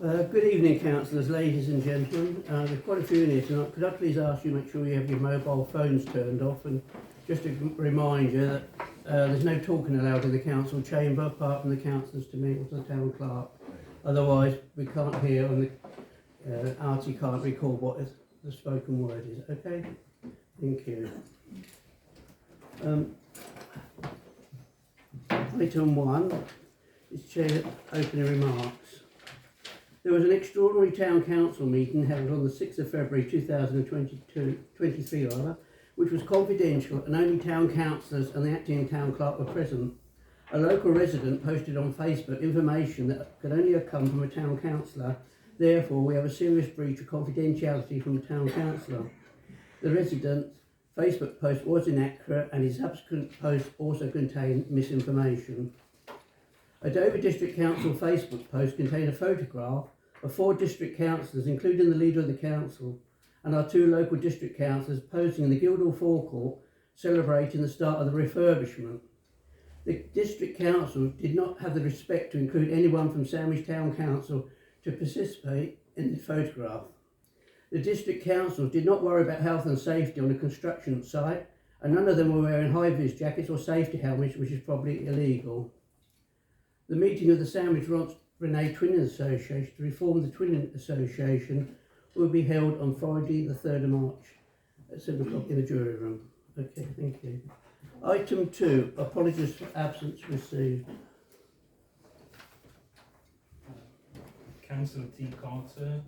Good evening, councillors, ladies and gentlemen. There's quite a few in here tonight. Could I please ask you to make sure you have your mobile phones turned off, and just to remind you that there's no talking allowed in the council chamber apart from the councillors to me or to the town clerk. Otherwise we can't hear, and the Artie can't record what the spoken word is. Okay? Thank you. Item 1 is Chair opening remarks. There was an extraordinary town council meeting held on the 6th of February 2023, which was confidential, and only town councillors and the acting town clerk were present. A local resident posted on Facebook information that could only have come from a town councillor. Therefore, we have a serious breach of confidentiality from the town councillor. The resident's Facebook post was inaccurate, and his subsequent post also contained misinformation. A Dover District Council Facebook post contained a photograph of 4 district councillors, including the leader of the council, and our 2 local district councillors posing in the Guildhall forecourt celebrating the start of the refurbishment. The district council did not have the respect to include anyone from Sandwich Town Council to participate in the photograph. The district council did not worry about health and safety on the construction site, and none of them were wearing high-vis jackets or safety helmets, which is probably illegal. The meeting of the Sandwich Renee Twinning Association to reform the Twinning Association will be held on Friday the 3rd of March at 7 o'clock in the jury room. Okay, thank you. Item 2, apologies for absence received. Councillor T. Carter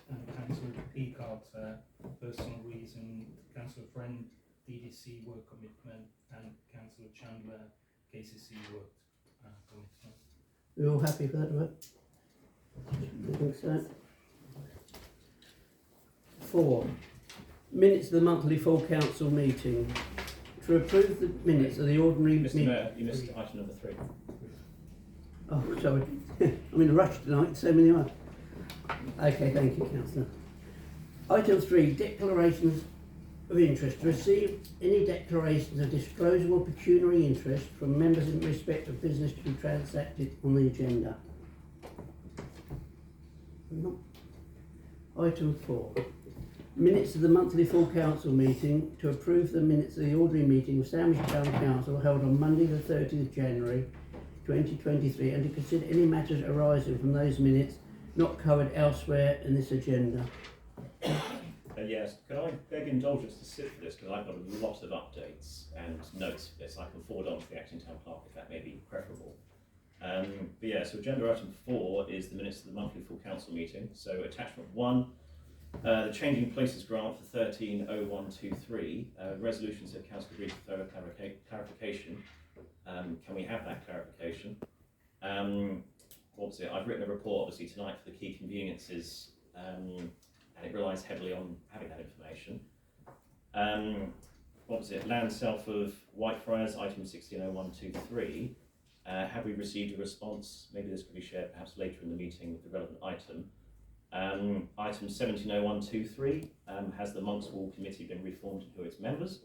and Councillor P. Carter, personal reason, Councillor Friend, DDC work commitment, and Councillor Chandler, KCC work commitment. We're all happy for that, right? I think so. 4. Minutes of the monthly full council meeting. To approve the minutes of the ordinary Mr. meeting. Mayor, you missed item number 3. Oh, sorry. I'm in a rush tonight, so many are. Okay, thank you, Councillor. Item 3, declarations of interest. To receive any declarations of disclosable pecuniary interest from members in respect of business to be transacted on the agenda. Item 4. Minutes of the monthly full council meeting. To approve the minutes of the ordinary meeting of Sandwich Town Council held on Monday the 30th of January 2023, and to consider any matters arising from those minutes not covered elsewhere in this agenda. Yes, can I beg indulgence to sit for this, because I've got a lot of updates and notes for this. I can forward on to the acting town clerk if that may be preferable. But yeah, so agenda item 4 is the minutes of the monthly full council meeting. So attachment 1, the changing places grant for 130123. Resolution said council agreed to further clarification. Can we have that clarification? What was it? I've written a report obviously tonight for the key conveniences, and it relies heavily on having that information. What was it? Land self of Whitefriars, item 160123. Have we received a response? Maybe this could be shared perhaps later in the meeting with the relevant item. Item 170123, has the Monks Wall Committee been reformed and who are its members?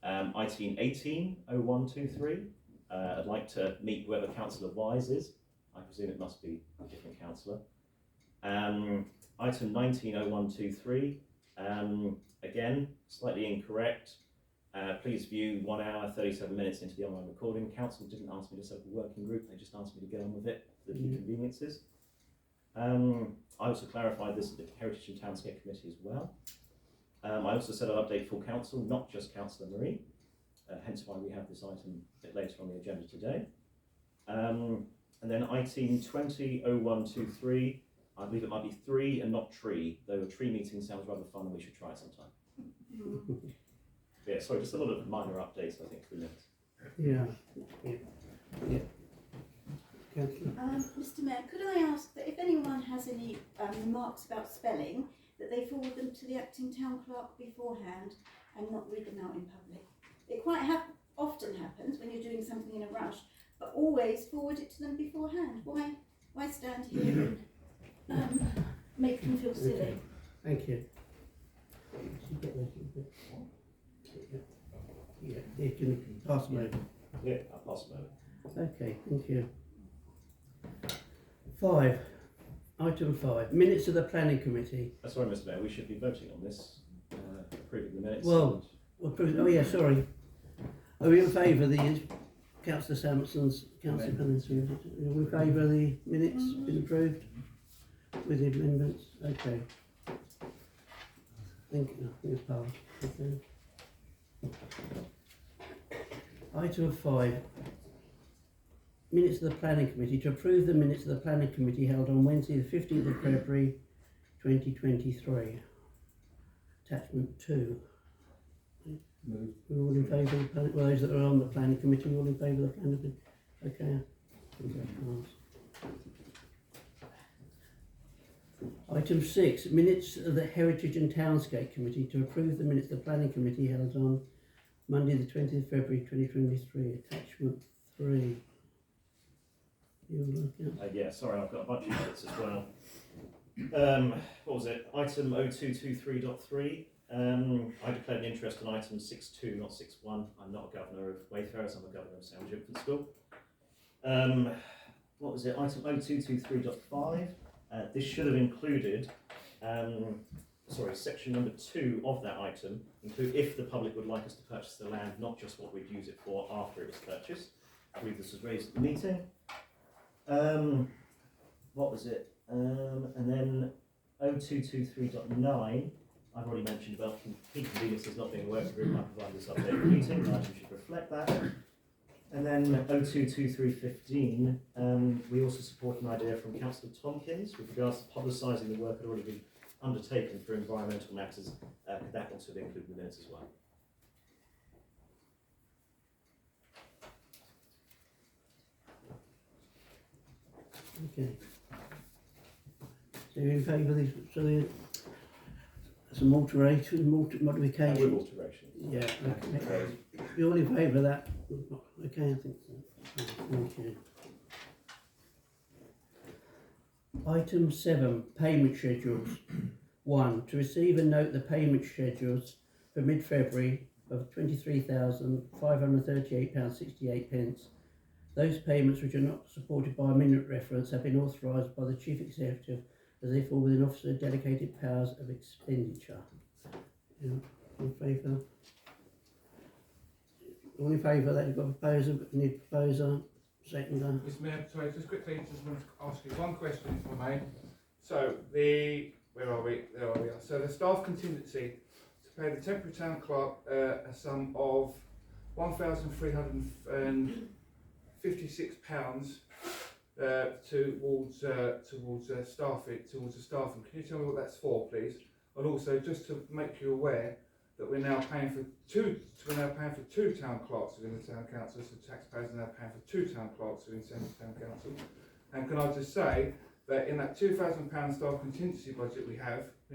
Item 180123, I'd like to meet whoever Councillor Wise is. I presume it must be a different councillor. Item 190123, again, slightly incorrect. Please view 1 hour, 37 minutes into the online recording. Council didn't ask me to set up a working group, they just asked me to get on with it for the key conveniences. I also clarified this at the Heritage and Townscape Committee as well. I also said I'd update full council, not just Councillor Marie, hence why we have this item a bit later on the agenda today. And then item 200123, I believe it might be 3 and not tree, though a tree meeting sounds rather fun and we should try it sometime. Yeah, sorry, just a lot of minor updates, I think, for minutes. Yeah. Mr. Mayor, could I ask that if anyone has any remarks about spelling, that they forward them to the acting town clerk beforehand and not read them out in public? It quite often happens when you're doing something in a rush, but always forward it to them beforehand. Why stand here and make them feel silly? Okay. Thank you. Yeah, you can pass them over. Yeah, I'll pass them over. Okay, thank you. Item 5, minutes of the planning committee. Sorry, Mr. Mayor, we should be voting on this, approving the minutes. Well, oh yeah, sorry. Are we in favour of the Councillor Sampson's, Councillor Pennington, are we in favour of the minutes been approved with the amendments? Okay. I think it's passed. Okay. Item 5. Minutes of the planning committee. To approve the minutes of the planning committee held on Wednesday the 15th of February 2023. Attachment 2. Move. We're all in favour of the planning, well, those that are on the planning committee, we're all in favour of the planning committee. Okay. I think that passed. Item 6, minutes of the Heritage and Townscape Committee. To approve the minutes of the planning committee held on Monday the 20th of February 2023. Attachment 3. Yeah, sorry, I've got a bunch of minutes as well. What was it? Item 0223.3. I declared an interest in item 6.2, not 6.1. I'm not a governor of Wayfarers, I'm a governor of Sandwich Infant School. What was it? Item 0223.5. This should have included, section number 2 of that item, include if the public would like us to purchase the land, not just what we'd use it for after it was purchased. I believe this was raised at the meeting. What was it? And then 0223.9, I've already mentioned about key conveniences not being a working group. I provided this update at the meeting, the item should reflect that. And then 0223.15, we also support an idea from Councillor Tompkins with regards to publicising the work that had already been undertaken for environmental matters. Could that also be included in the minutes as well? Okay. So you're in favour of these, so there's some alterations, modifications? With alterations. Yeah, okay. You're all in favour of that? Okay, I think so. Okay. Item 7, payment schedules. 1. To receive and note the payment schedules for mid-February of £23,538.68. Those payments which are not supported by a minute reference have been authorised by the Chief Executive as they fall within Officer Delegated Powers of Expenditure. Yeah, in favour? All in favour that you've got a proposer, need a proposer, seconder? Mr. Mayor, sorry, just quickly, just want to ask you one question, if I may. So, where are we? There we are. So, the staff contingency to pay the temporary town clerk a sum of £1,356 towards the staffing. Can you tell me what that's for, please? And also, just to make you aware that we're now paying for two town clerks within the town council. So taxpayers are now paying for 2 town clerks within the town council. And can I just say that in that £2,000 staff contingency budget we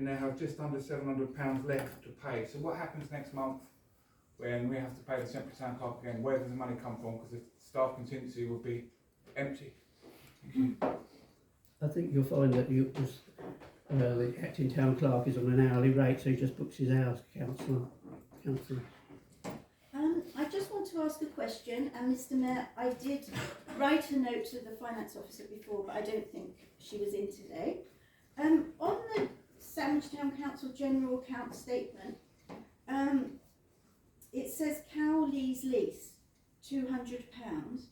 now have just under £700 left to pay. So what happens next month when we have to pay the temporary town clerk again? Where does the money come from? Because the staff contingency will be empty. I think you'll find that the acting town clerk is on an hourly rate, so he just books his hours, Councillor. I just want to ask a question, and Mr. Mayor, I did write a note to the finance officer before, but I don't think she was in today. On the Sandwich Town Council General Account statement, it says Cowley's lease, £200,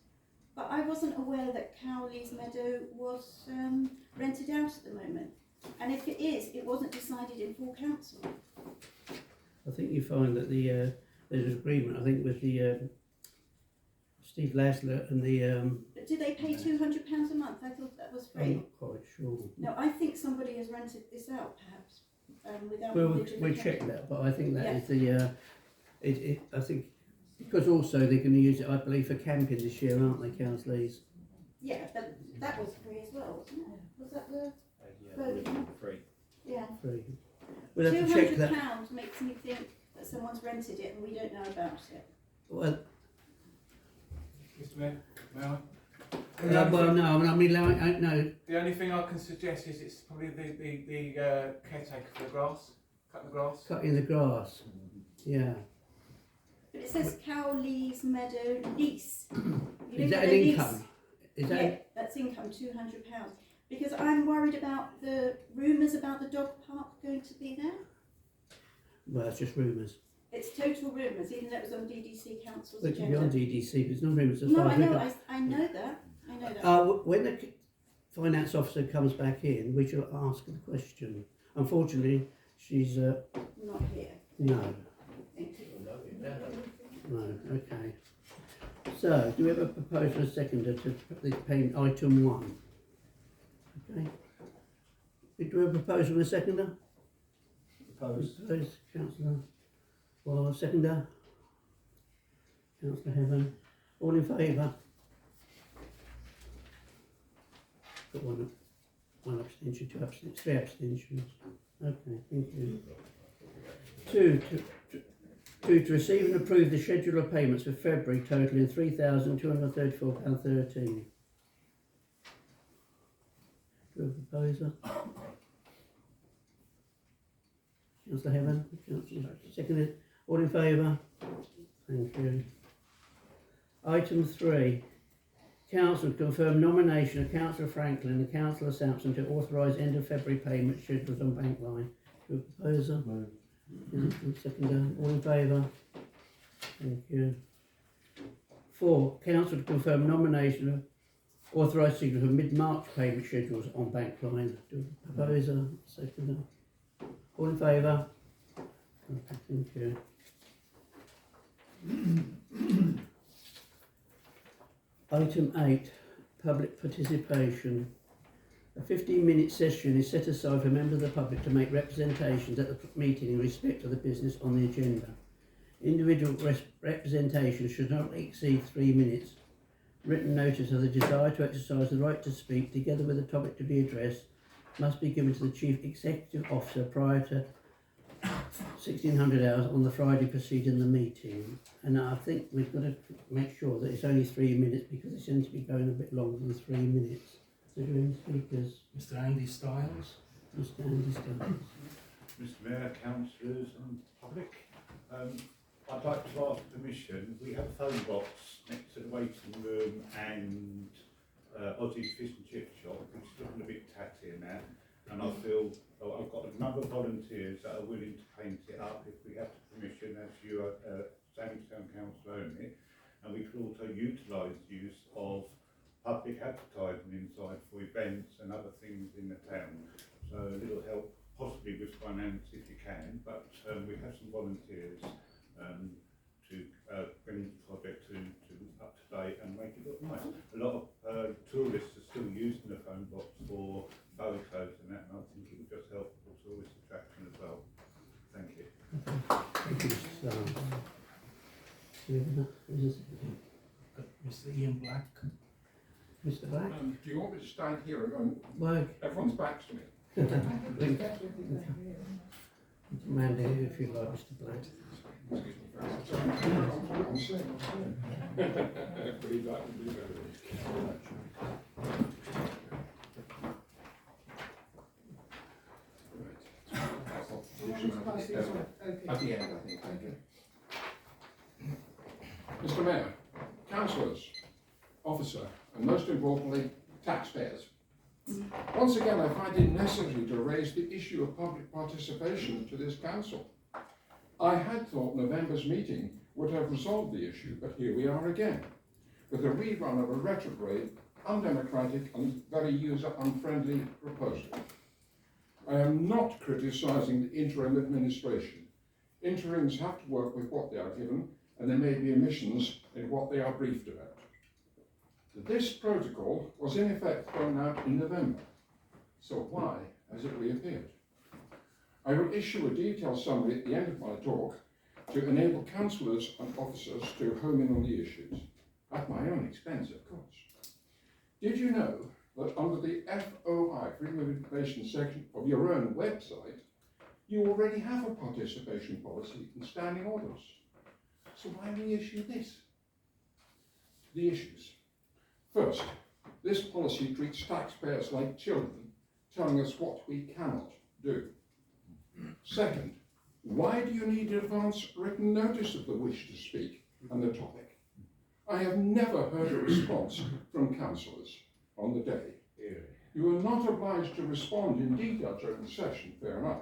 but I wasn't aware that Cowley's Meadow was rented out at the moment. And if it is, it wasn't decided in full council. I think you find that there's an agreement, I think, with the Steve Lasler and the... But do they pay £200 a month? I thought that was free. I'm not quite sure. No, I think somebody has rented this out, perhaps, without Well, knowledge of the we'll council. check that, but I think that Yeah. is the... I think, because also they're going to use it, I believe, for camping this year, aren't they, Councillors? Yeah, but that was free as well, wasn't it? Was that the... Yeah, it would have been free. Yeah. Free. We'll have to check that. £200 makes me think that someone's rented it and we don't know about it. Well, Mr. Mayor, may I? well, no, I mean, no. The only thing I can suggest is it's probably the caretaker for the grass, cutting the grass. Cutting the grass. Yeah. But it says Cowley's Meadow lease. You Is don't that get an a income? Is that? Yeah, that's income, £200. Because I'm worried about the rumours about the dog park going to be there. Well, it's just rumours. It's total rumours, even though it was on DDC Council's It could be on agenda. DDC, but it's not rumours as No, far I as we know, can. I know that. I know that. When the finance officer comes back in, we shall ask her the question. Unfortunately, she's Not here. no, Thank you. no. Okay. So, do we have a proposal, a seconder to put the payment item 1? Okay. Do we have a proposal and a seconder? Opposed? Opposed, councillor. Well, seconder. Councillor Heaven. All in favour? Got one abstention, 2 abstentions, 3 abstentions. Okay, thank you. Two, to receive and approve the schedule of payments for February totaling £3,234.13. Do we have a proposer? Councillor Heaven, councillor seconded. All in favour? Thank you. Item 3. Council to confirm nomination of Councillor Franklin and Councillor Sampson to authorise end of February payment schedules on bank line. Do we have a proposer? Seconder, all in favour? Thank you. 4. Council to confirm nomination of authorised signature for mid-March payment schedules on bank line. Do we have a proposer? Seconder. All in favour? Okay, thank you. Item 8, public participation. A 15-minute session is set aside for members of the public to make representations at the meeting in respect of the business on the agenda. Individual representation should not exceed 3 minutes. Written notice of the desire to exercise the right to speak, together with the topic to be addressed, must be given to the Chief Executive Officer prior to 1600 hours on the Friday preceding the meeting. And I think we've got to make sure that it's only 3 minutes, because it seems to be going a bit longer than 3 minutes. Is there any speakers? Mr. Andy Stiles. Mr. Andy Stiles. Mr Mayor, councillors and public, I'd like to ask permission. We have a phone box next to the waiting room and Aussie's Fish and Chip Shop, which is looking a bit tatty now, and I feel I've got a number of volunteers that are willing to paint it up if we have the permission, as you are Town Council own it, and we could also utilise the use of public advertising inside for events and other things in the town. So a little help, possibly with finance if you can, but we have some volunteers to bring the project to up to date and make it look nice. A lot of tourists are still using the phone box for photos and that, and I think it would just help with tourist attraction as well. Thank you. Thank you, Mr. Stiles. Mr. Ian Black. Mr. Black? Do you want me to stand here and go? Well, Everyone's backs to me. Mandy, if you like, Mr. Black. I'm saying. Believe that would be better. At the end, I think. Thank you. Mr. Mayor, councillors, officer, and most importantly, taxpayers. Once again, I find it necessary to raise the issue of public participation to this council. I had thought November's meeting would have resolved the issue, but here we are again, with a rerun of a retrograde, undemocratic and very user-unfriendly proposal. I am not criticising the interim administration. Interims have to work with what they are given, and there may be omissions in what they are briefed about. This protocol was in effect thrown out in November, so why has it reappeared? I will issue a detailed summary at the end of my talk to enable councillors and officers to home in on the issues, at my own expense, of course. Did you know that under the FOI, Freedom of Information section of your own website, you already have a participation policy and standing orders? So why reissue this? The issues. First, this policy treats taxpayers like children, telling us what we cannot do. Second, why do you need advance written notice of the wish to speak and the topic? I have never heard a response from councillors on the day. You are not obliged to respond in detail during the session, fair enough.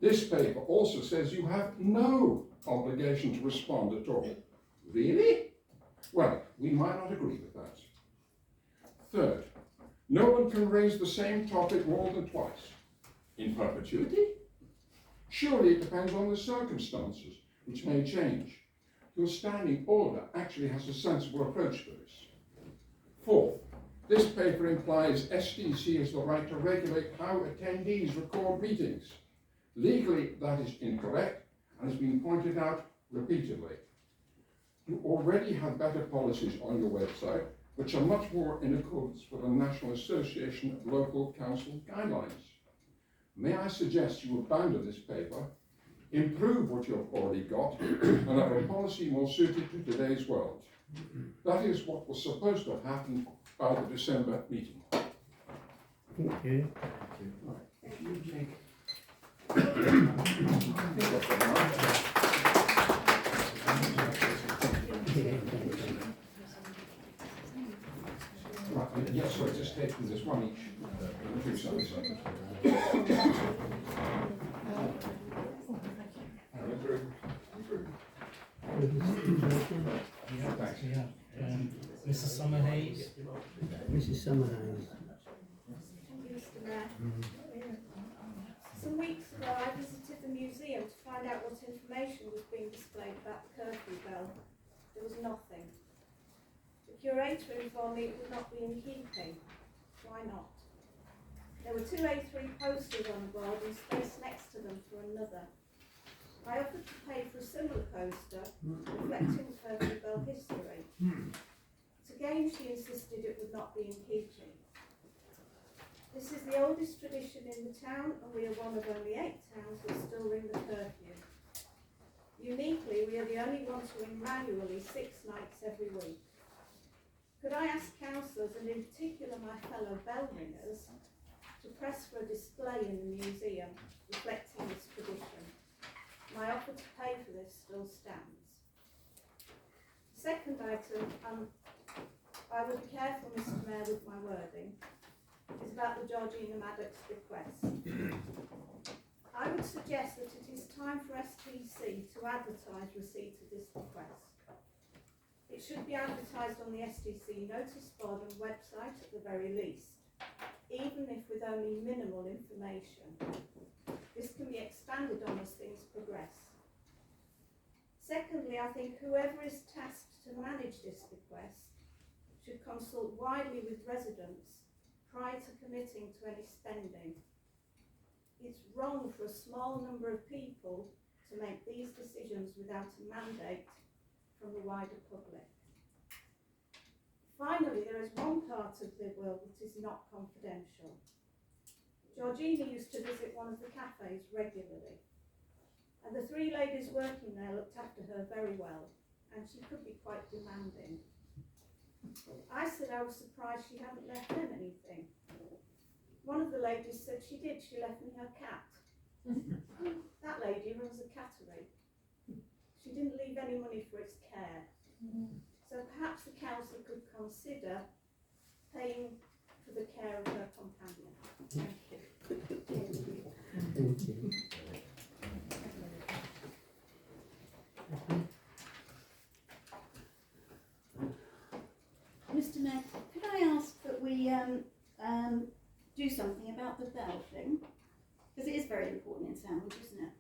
This paper also says you have no obligation to respond at all. Really? Well, we might not agree with that. Third, no one can raise the same topic more than twice. In perpetuity? Surely it depends on the circumstances, which may change. Your standing order actually has a sensible approach to this. Fourth, this paper implies STC has the right to regulate how attendees record meetings. Legally, that is incorrect and has been pointed out repeatedly. You already have better policies on your website, which are much more in accordance with the National Association of Local Council guidelines. May I suggest you abandon this paper, improve what you've already got, and have a policy more suited to today's world. That is what was supposed to have happened by the December meeting. Thank you. Right, yes, so just taking this one each. Two sides. Yeah, Thanks. yeah. Mrs. Summerhays. Mrs. Summerhays. Thank you, Mr. Mayor. Some weeks ago I visited the museum to find out what information was being displayed about the curfew bell. There was nothing. The curator informed me it would not be in keeping. Why not? There were two A3 posters on the board and space next to them for another. I offered to pay for a similar poster reflecting curfew bell history. But again she insisted it would not be in keeping. This is the oldest tradition in the town, and we are one of only 8 towns that still ring the curfew. Uniquely, we are the only ones to ring manually 6 nights every week. Could I ask councillors, and in particular my fellow bell ringers, to press for a display in the museum reflecting this tradition? My offer to pay for this still stands. Second item, I would be careful, Mr. Mayor, with my wording, is about the Georgina Maddox bequest. I would suggest that it is time for STC to advertise receipt of this bequest. It should be advertised on the STC notice board and website at the very least, even if with only minimal information. This can be expanded on as things progress. Secondly, I think whoever is tasked to manage this bequest should consult widely with residents prior to committing to any spending. It's wrong for a small number of people to make these decisions without a mandate from the wider public. Finally, there is one part of the will that is not confidential. Georgina used to visit one of the cafes regularly, and the 3 ladies working there looked after her very well, and she could be quite demanding. I said I was surprised she hadn't left them anything. One of the ladies said she did, she left me her cat. That lady runs a cattery. She didn't leave any money for its care. So perhaps the council could consider paying for the care of her companion. Thank you. Thank you. Mr. Mayor, could I ask that we do something about the bell thing? Because it is very important in Sandwich, isn't it?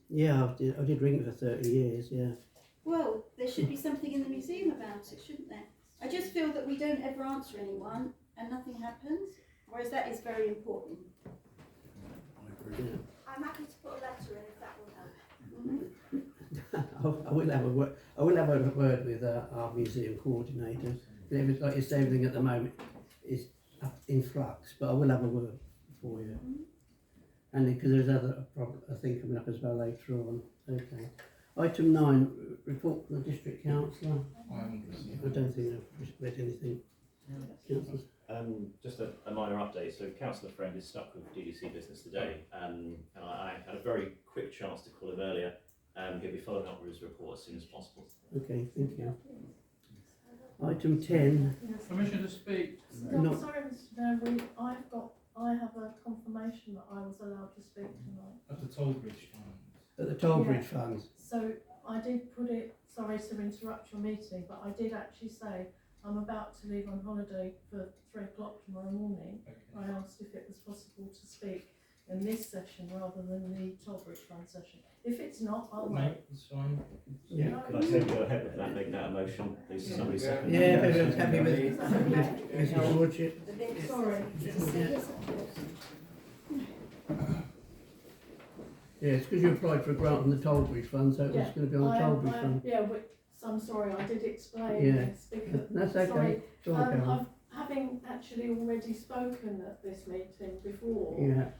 Yeah, I did ring it for 30 years, yeah. Well, there should be something in the museum about it, shouldn't there? I just feel that we don't ever answer anyone and nothing happens, whereas that is very important. Yeah. I'm happy to put a letter in if that will help. Mm-hmm. I will have a word. I will have a word with our museum coordinators. Like you say, everything at the moment is up in flux, but I will have a word for you. And because there's other a thing coming up as well later on. Okay. Item 9, report from the district councillor. I don't think I've read anything. Councillors? Just a minor update. So Councillor Friend is stuck with DDC business today, and I had a very quick chance to call him earlier. He'll be following up with his report as soon as possible. Okay, thank you. Item 10, Yes. Permission to speak. No, No. sorry, Mr. Mayor, I have a confirmation that I was allowed to speak tonight. At the toll bridge fund. at the toll bridge funds. So I did put it, sorry to interrupt your meeting, but I did actually say I'm about to leave on holiday for 3 o'clock tomorrow morning. I Okay. asked if it was possible to speak in this session rather than the toll bridge fund session. If it's not, I'll No, wait. it's fine. Yeah. Could I say go ahead with that, make that a motion, please, somebody second? Yeah, if everyone's happy with Mrs. Lordship. Sorry. Yeah, it's because you applied for a grant from the toll bridge fund, so it was Yeah, going to be on the toll bridge fund. So I'm sorry, I did explain Yeah. this because, That's okay. sorry, Go on, Carol. having actually already spoken at this meeting before, Yeah,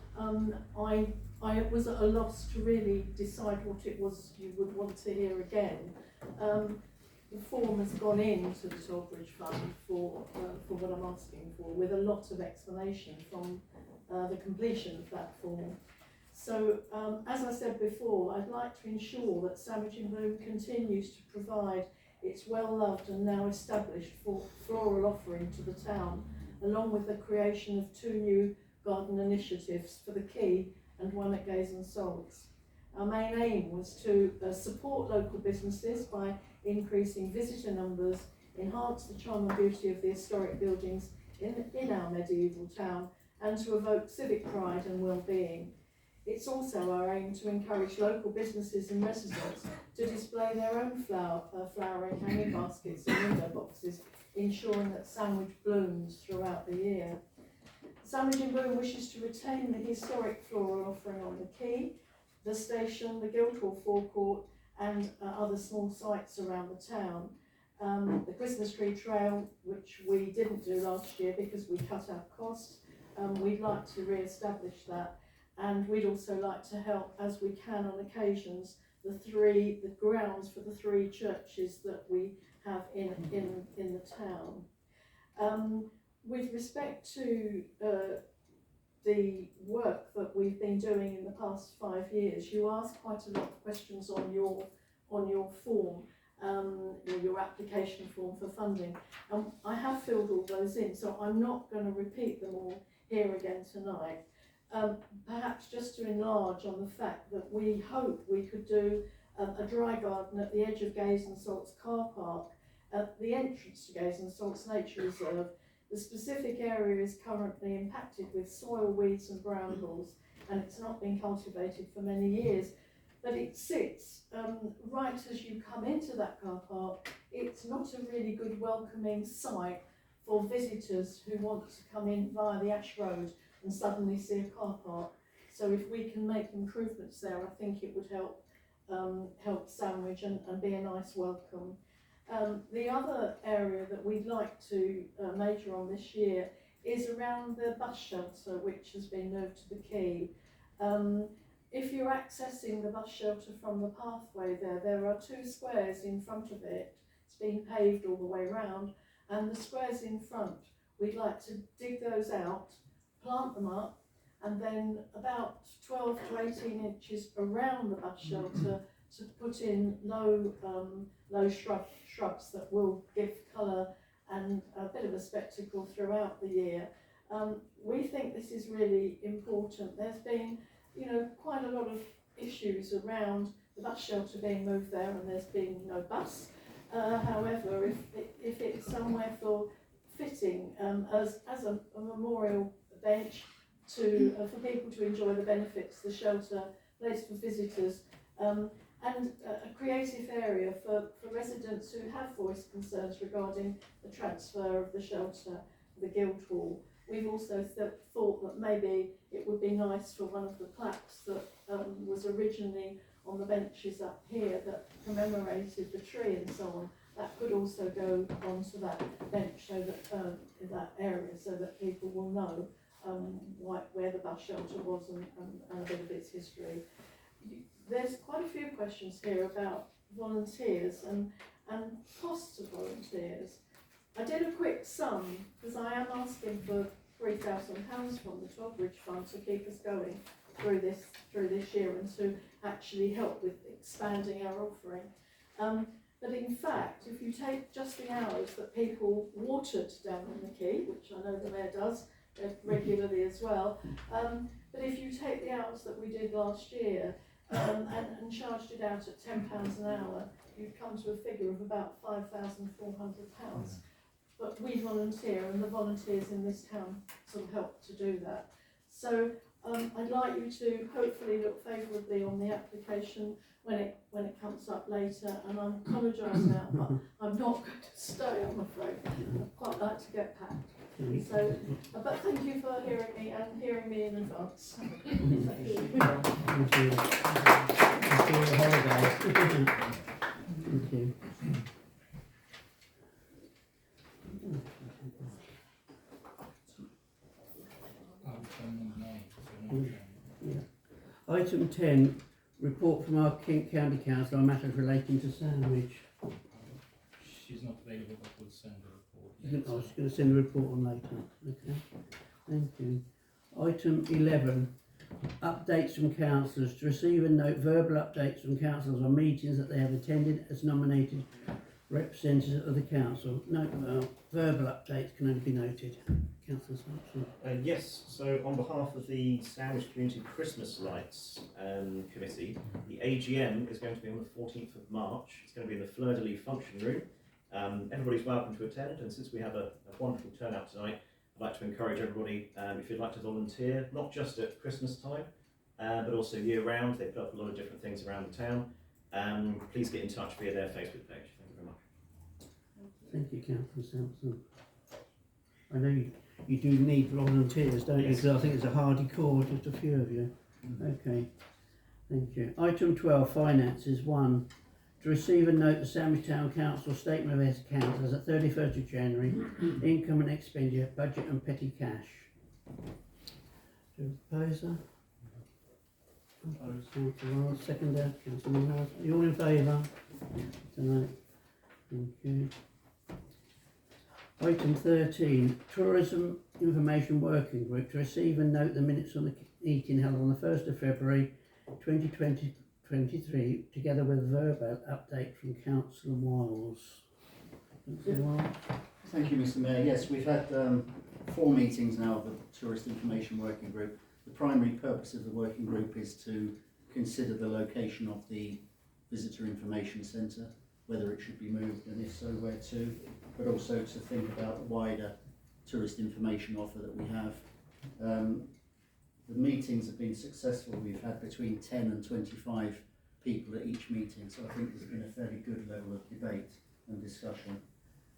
I was at a loss to really decide what it was you would want to hear again. The form has gone into the toll bridge fund for what I'm asking for, with a lot of explanation from the completion of that form. So, as I said before, I'd like to ensure that Sandwich in Bloom continues to provide its well-loved and now established floral offering to the town, along with the creation of 2 new garden initiatives for the Quay and one at Gaze and Salts. Our main aim was to support local businesses by increasing visitor numbers, enhance the charm and beauty of the historic buildings in our medieval town, and to evoke civic pride and well-being. It's also our aim to encourage local businesses and residents to display their own flowering hanging baskets and window boxes, ensuring that Sandwich blooms throughout the year. Sandwich in Bloom wishes to retain the historic floral offering on the quay, the station, the Guildhall forecourt, and other small sites around the town. The Christmas tree trail, which we didn't do last year because we cut our costs, we'd like to re-establish that. And we'd also like to help, as we can on occasions, the grounds for the 3 churches that we have in the town. With respect to the work that we've been doing in the past 5 years, you asked quite a lot of questions on your form, your application form for funding. I have filled all those in, so I'm not going to repeat them all here again tonight. Perhaps just to enlarge on the fact that we hope we could do a dry garden at the edge of Gaze and Salts car park, at the entrance to Gaze and Salts Nature Reserve. The specific area is currently impacted with soil weeds and brambles, and it's not been cultivated for many years. But it sits right as you come into that car park. It's not a really good welcoming site for visitors who want to come in via the Ash Road and suddenly see a car park. So if we can make improvements there, I think it would help Sandwich and be a nice welcome. The other area that we'd like to major on this year is around the bus shelter, which has been moved to the quay. If you're accessing the bus shelter from the pathway there are 2 squares in front of it. It's been paved all the way round, and the squares in front, we'd like to dig those out, plant them up, and then about 12 to 18 inches around the bus shelter to put in low shrubs that will give colour and a bit of a spectacle throughout the year. We think this is really important. There's been, quite a lot of issues around the bus shelter being moved there, and there's been no bus. However, if it's somewhere for fitting as a memorial bench for people to enjoy the benefits, the shelter, place for visitors, and a creative area for residents who have voiced concerns regarding the transfer of the shelter, the Guildhall. We've also thought that maybe it would be nice for one of the plaques that was originally on the benches up here that commemorated the tree and so on. That could also go onto that bench, so that in that area, so that people will know where the bus shelter was and a bit of its history. There's quite a few questions here about volunteers and costs of volunteers. I did a quick sum because I am asking for £3,000 from the Toll Bridge Fund to keep us going through this year and to actually help with expanding our offering. But in fact, if you take just the hours that people watered down in the quay, which I know the Mayor does regularly as well, but if you take the hours that we did last year and charged it out at £10 an hour, you'd come to a figure of about £5,400. But we volunteer, and the volunteers in this town sort of help to do that. So I'd like you to hopefully look favourably on the application when it comes up later, and I apologise now, but I'm not going to stay, I'm afraid. I'd quite like to get packed. So, but thank you for hearing me and hearing me in advance. Thank you. Thank you. Enjoy your holidays. Thank you. Item 10, report from our Kent County Council on matters relating to Sandwich. She's not available, but we'll send a report. I was going to send a report on later. Okay, thank you. Item 11, updates from councillors. To receive and note verbal updates from councillors on meetings that they have attended as nominated representatives of the council. Note verbal updates can only be noted. Councillor Sampson. Yes, so on behalf of the Sandwich Community Christmas Lights Committee, the AGM is going to be on the 14th of March. It's going to be in the Fleur de Lis function room. Everybody's welcome to attend, and since we have a wonderful turnout tonight, I'd like to encourage everybody, if you'd like to volunteer, not just at Christmas time, but also year round. They put up a lot of different things around the town. Please get in touch via their Facebook page. Thank you very much. Thank you, Councillor Sampson. I know you do need volunteers, don't you? Yes. Because I think it's a hardy call, just a few of you. Okay, thank you. Item 12, finances. 1. To receive and note the Sandwich Town Council statement of accounts as at 31st of January, income and expenditure, budget and petty cash. Proposer? Councillor Wells, seconder, Councillor Wells. Are you all in favour? Tonight. Thank you. Item 13, Tourism Information Working Group. To receive and note the minutes on the meeting held on the 1st of February 2023, together with a verbal update from Councillor Wiles. Councillor Wiles. Thank you, Mr. Mayor. Yes, we've had 4 meetings now of the Tourist Information Working Group. The primary purpose of the working group is to consider the location of the Visitor Information Centre, whether it should be moved, and if so, where to, but also to think about the wider tourist information offer that we have. The meetings have been successful. We've had between 10 and 25 people at each meeting, so I think there's been a fairly good level of debate and discussion.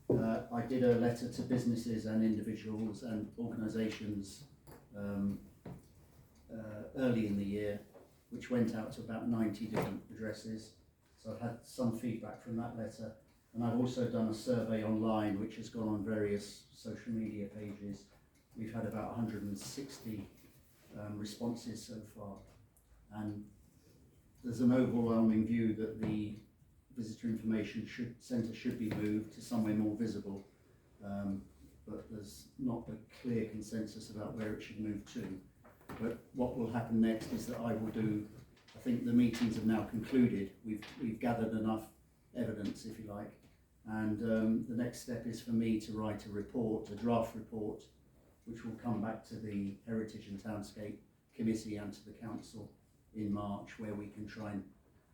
I did a letter to businesses and individuals and organisations early in the year, which went out to about 90 different addresses. So I've had some feedback from that letter, and I've also done a survey online which has gone on various social media pages. We've had about 160 responses so far, and there's an overwhelming view that the Visitor Information Centre should be moved to somewhere more visible, but there's not a clear consensus about where it should move to. But what will happen next is that I think the meetings have now concluded. We've gathered enough evidence, if you like, and the next step is for me to write a draft report, which will come back to the Heritage and Townscape Committee and to the Council in March, where we can try and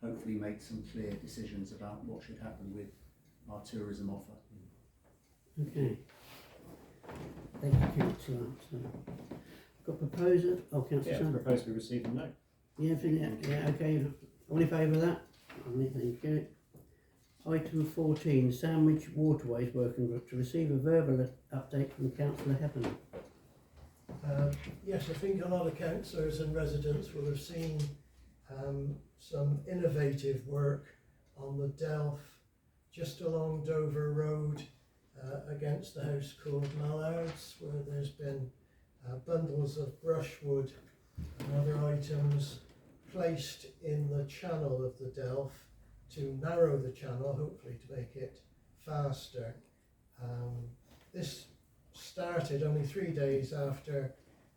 hopefully make some clear decisions about what should happen with our tourism offer. Okay. Thank you, Councillor. Got proposer? Oh, Councillor Yeah, Sanders. propose we receive and note. Yeah, okay. All in favour of that? Thank you. Item 14, Sandwich Waterways Working Group. To receive a verbal update from Councillor Hepburn. Yes, I think a lot of councillors and residents will have seen some innovative work on the Delph just along Dover Road against the house called Mallards, where there's been bundles of brushwood and other items placed in the channel of the Delph to narrow the channel, hopefully to make it faster. This started only 3 days after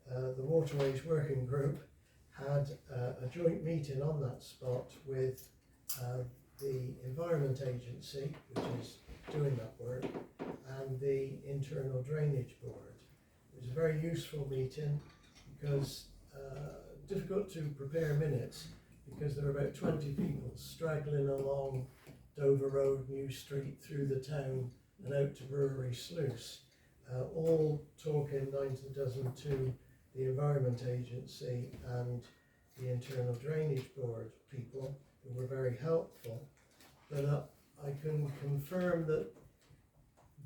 the Waterways Working Group had a joint meeting on that spot with the Environment Agency, which is doing that work, and the Internal Drainage Board. It was a very useful meeting because difficult to prepare minutes because there were about 20 people straggling along Dover Road, New Street, through the town and out to Brewery Sluice, all talking 9 to the dozen to the Environment Agency and the Internal Drainage Board people, who were very helpful. But I can confirm that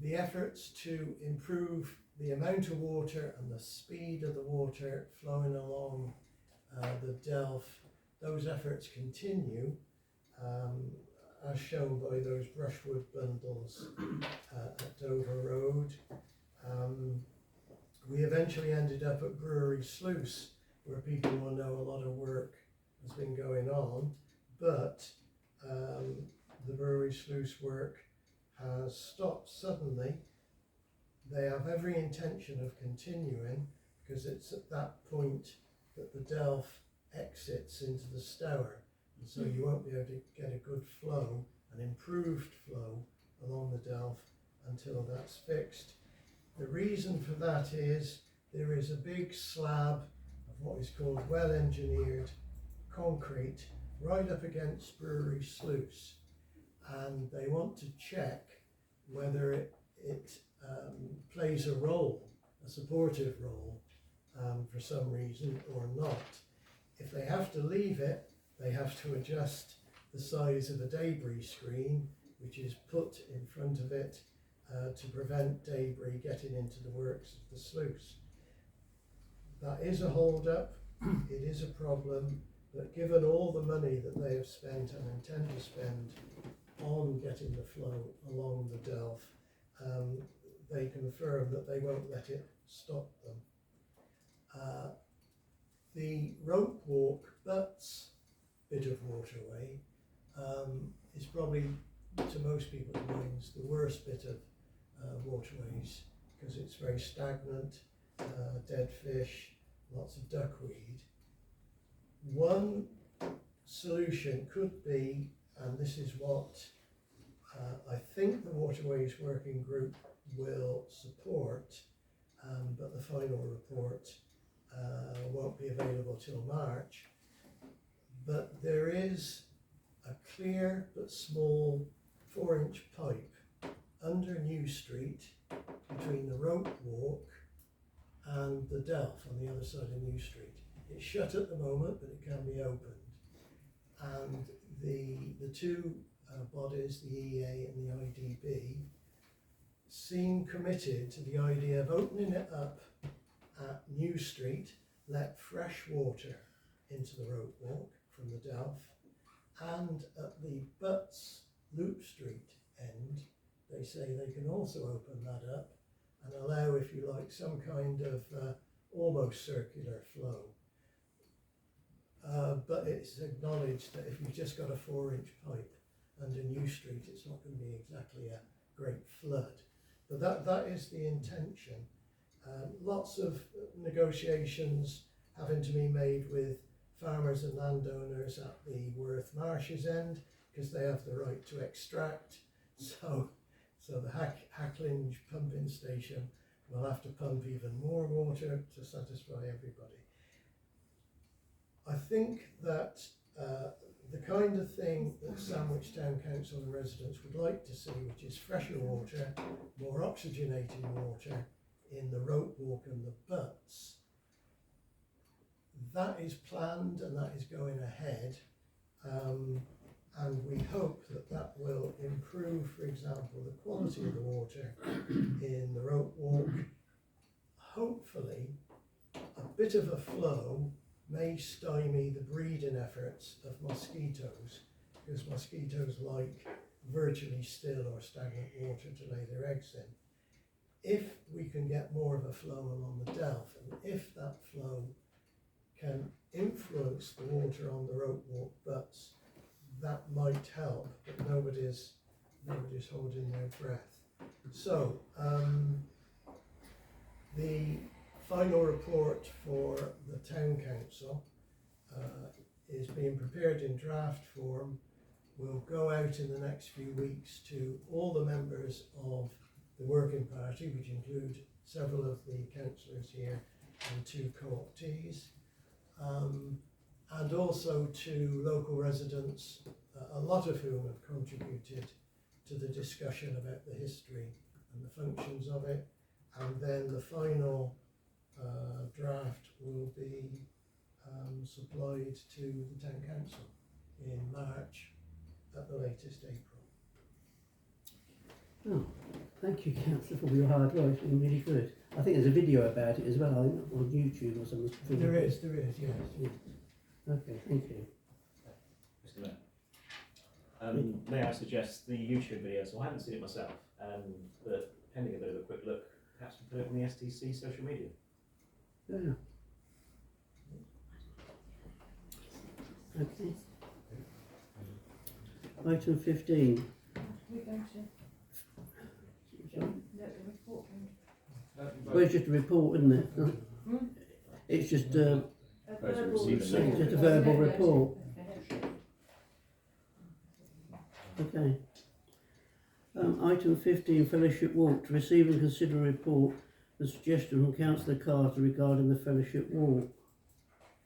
the efforts to improve the amount of water and the speed of the water flowing along the Delf, those efforts continue, as shown by those brushwood bundles at Dover Road. We eventually ended up at Brewery Sluice, where people will know a lot of work has been going on, but the Brewery Sluice work has stopped suddenly. They have every intention of continuing because it's at that point that the Delf exits into the Stour, and so you won't be able to get a good flow, an improved flow along the Delf until that's fixed. The reason for that is there is a big slab of what is called well-engineered concrete right up against Brewery Sluice, and they want to check whether it plays a role, a supportive role, for some reason or not. If they have to leave it, they have to adjust the size of a debris screen, which is put in front of it to prevent debris getting into the works of the sluice. That is a hold-up, it is a problem, but given all the money that they have spent and intend to spend on getting the flow along the Delf, they confirm that they won't let it stop them. The rope walk Butts bit of waterway is probably, to most people's minds, the worst bit of waterways because it's very stagnant, dead fish, lots of duckweed. One solution could be, and this is what I think the Waterways Working Group will support, but the final report won't be available till March. But there is a clear but small 4-inch pipe under New Street between the rope walk and the Delf on the other side of New Street. It's shut at the moment, but it can be opened. And the two bodies, the EA and the IDB, seem committed to the idea of opening it up at New Street, let fresh water into the rope walk from the Delf, and at the Butts Loop Street end, they say they can also open that up and allow, if you like, some kind of almost circular flow. But it's acknowledged that if you've just got a 4-inch pipe under New Street, it's not going to be exactly a great flood. But that is the intention. Lots of negotiations having to be made with farmers and landowners at the Worth Marshes end because they have the right to extract. So the Hacklinge pumping station will have to pump even more water to satisfy everybody. I think that the kind of thing that Sandwich Town Council and residents would like to see, which is fresher water, more oxygenated water in the rope walk and the Butts, that is planned and that is going ahead, and we hope that that will improve, for example, the quality of the water in the rope walk. Hopefully a bit of a flow may stymie the breeding efforts of mosquitoes, because mosquitoes like virtually still or stagnant water to lay their eggs in. If we can get more of a flow along the Delf, and if that flow can influence the water on the rope walk Butts, that might help, but nobody's holding their breath. So the final report for the Town Council is being prepared in draft form will go out in the next few weeks to all the members of the working party, which include several of the councillors here and 2 co-optees, and also to local residents, a lot of whom have contributed to the discussion about the history and the functions of it. And then the final draft will be supplied to the town council in March, at the latest April. Oh, thank you, Councillor, for all your hard work. It's been really good. I think there's a video about it as well, I think, on YouTube or something. There is, yes. Yeah. Okay, thank you. Mr. Mayor. May I suggest the YouTube video? So I haven't seen it myself, but pending a bit of a quick look, perhaps we put it on the STC social media. Yeah. Okay. Item 15. We're going to let the report in. Well, it's just a report, isn't it? It's just A verbal- it's just a verbal report. Okay. Item 15, Fellowship Walk. To receive and consider a report and suggestion from Councillor Carter regarding the Fellowship Walk.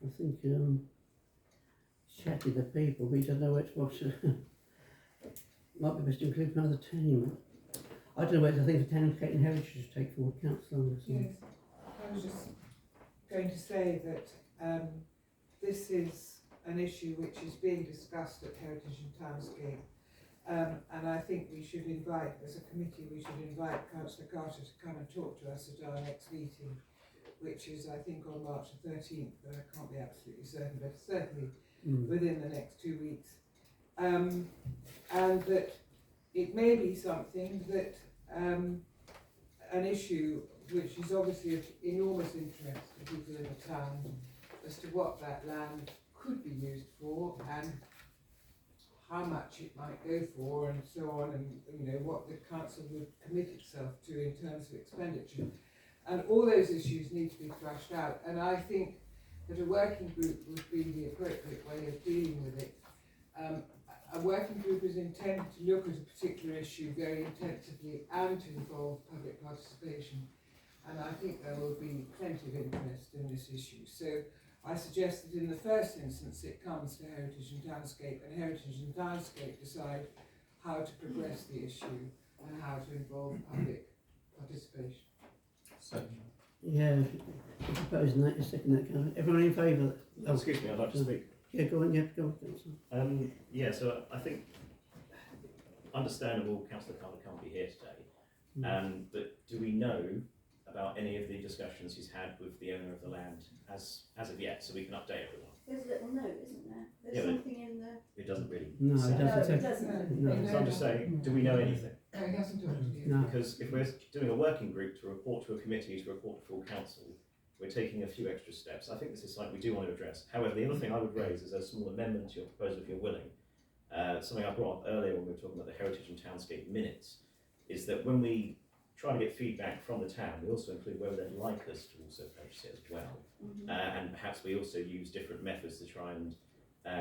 I think chatted the people, but he doesn't know what's might be best to include another team. I don't know whether I think the town and heritage should take forward council on this. Yes, I was just going to say that this is an issue which is being discussed at Heritage and Townscape, and I think we should invite, as a committee, we should invite Councillor Carter to come and talk to us at our next meeting, which is, I think, on March the 13th, but I can't be absolutely certain, but certainly within the next 2 weeks. And that it may be something that an issue which is obviously of enormous interest to people in the town as to what that land could be used for and how much it might go for and so on, and you know what the council would commit itself to in terms of expenditure. And all those issues need to be thrashed out, and I think that a working group would be the appropriate way of dealing with it. A working group is intended to look at a particular issue very intensively and to involve public participation, and I think there will be plenty of interest in this issue. So I suggest that in the first instance it comes to Heritage and Townscape, and Heritage and Townscape decide how to progress the issue and how to involve public participation. Yeah, proposing that, you second that, Councillor. Everyone in favour? Oh, excuse me, I'd like to speak. Yeah, go on, Councillor. Yeah, so I think understandable Councillor Carter can't be here today, but do we know about any of the discussions he's had with the owner of the land as of yet, so we can update everyone? There's a little note, isn't there? There's Yeah, but something in the... It doesn't really No, say. it doesn't. No. So I'm just saying, do we know anything? No, he hasn't talked to you. No. Because if we're doing a working group to report to a committee, to report to full council, we're taking a few extra steps. I think this is something we do want to address. However, the other thing I would raise is a small amendment to your proposal, if you're willing. Something I brought up earlier when we were talking about the Heritage and Townscape minutes, is that when we try to get feedback from the town, we also include whether they'd like us to also purchase it as well. And perhaps we also use different methods to try and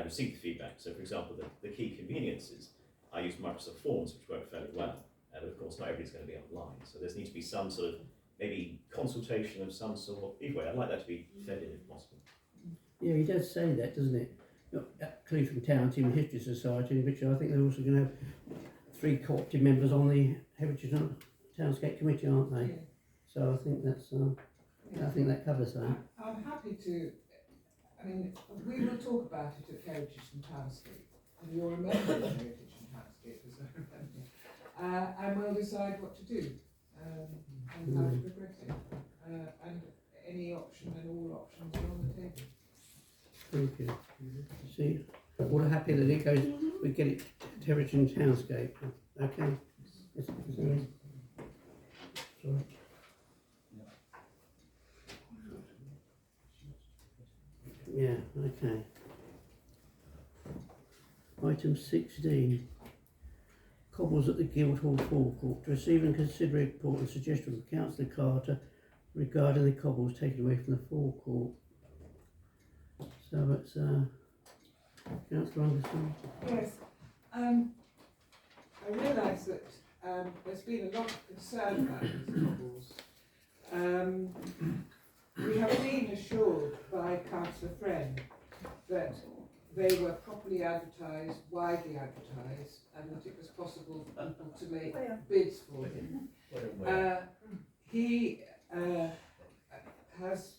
receive the feedback. So for example, the key conveniences, I use Microsoft Forms, which work fairly well. But of course, not everybody's going to be online. So there needs to be some sort of maybe consultation of some sort. Either way, I'd like that to be fed in if possible. Yeah, he does say that, doesn't it? Clearly from Town Team History Society, which I think they're also going to have 3 co-opted members on the Heritage and Townscape Committee, aren't they? Yeah. So I think that's, I think that covers that. I'm happy to, I mean, we will talk about it at Heritage and Townscape, and you're a member of Heritage and Townscape, as I remember, and we'll decide what to do and how to progress it, and any option and all options are on the table. Thank you. See, we're happy that it goes, we get it to Heritage and Townscape. Okay. Sorry. Yeah, okay. Item 16. Cobbles at the Guildhall forecourt. To receive and consider a report and suggestion from Councillor Carter regarding the cobbles taken away from the forecourt. So it's Councillor Anderson. Yes, I realise that there's been a lot of concern about these cobbles. We have been assured by Councillor Friend that they were properly advertised, widely advertised, and that it was possible for people to make bids for them. He has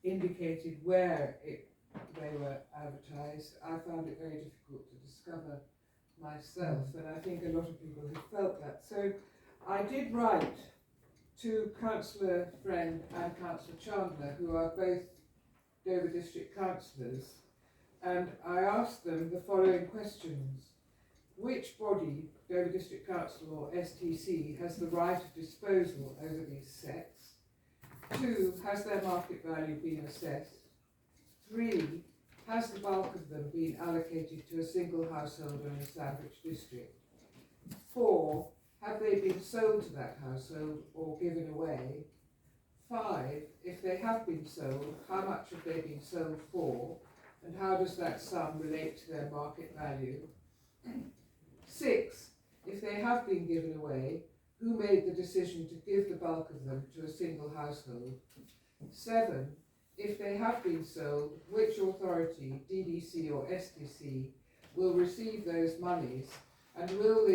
indicated where they were advertised. I found it very difficult to discover myself, and I think a lot of people have felt that. So I did write to Councillor Friend and Councillor Chandler, who are both Dover District Councillors, and I asked them the following questions. Which body, Dover District Council or STC, has the right of disposal over these sets? 2, has their market value been assessed? 3, has the bulk of them been allocated to a single householder in the Sandwich District? 4, have they been sold to that household or given away? 5, if they have been sold, how much have they been sold for? And how does that sum relate to their market value? 6, if they have been given away, who made the decision to give the bulk of them to a single household? 7, if they have been sold, which authority, DDC or STC, will receive those monies, and will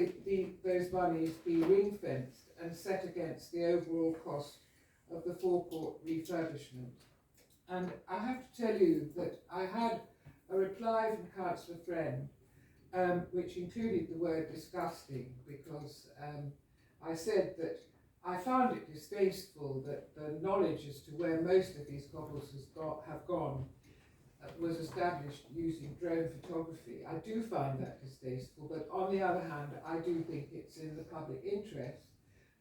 those monies be ring-fenced and set against the overall cost of the forecourt refurbishment? And I have to tell you that I had a reply from Councillor Friend, which included the word disgusting, because I said that I found it distasteful that the knowledge as to where most of these cobbles have gone was established using drone photography. I do find that distasteful, but on the other hand, I do think it's in the public interest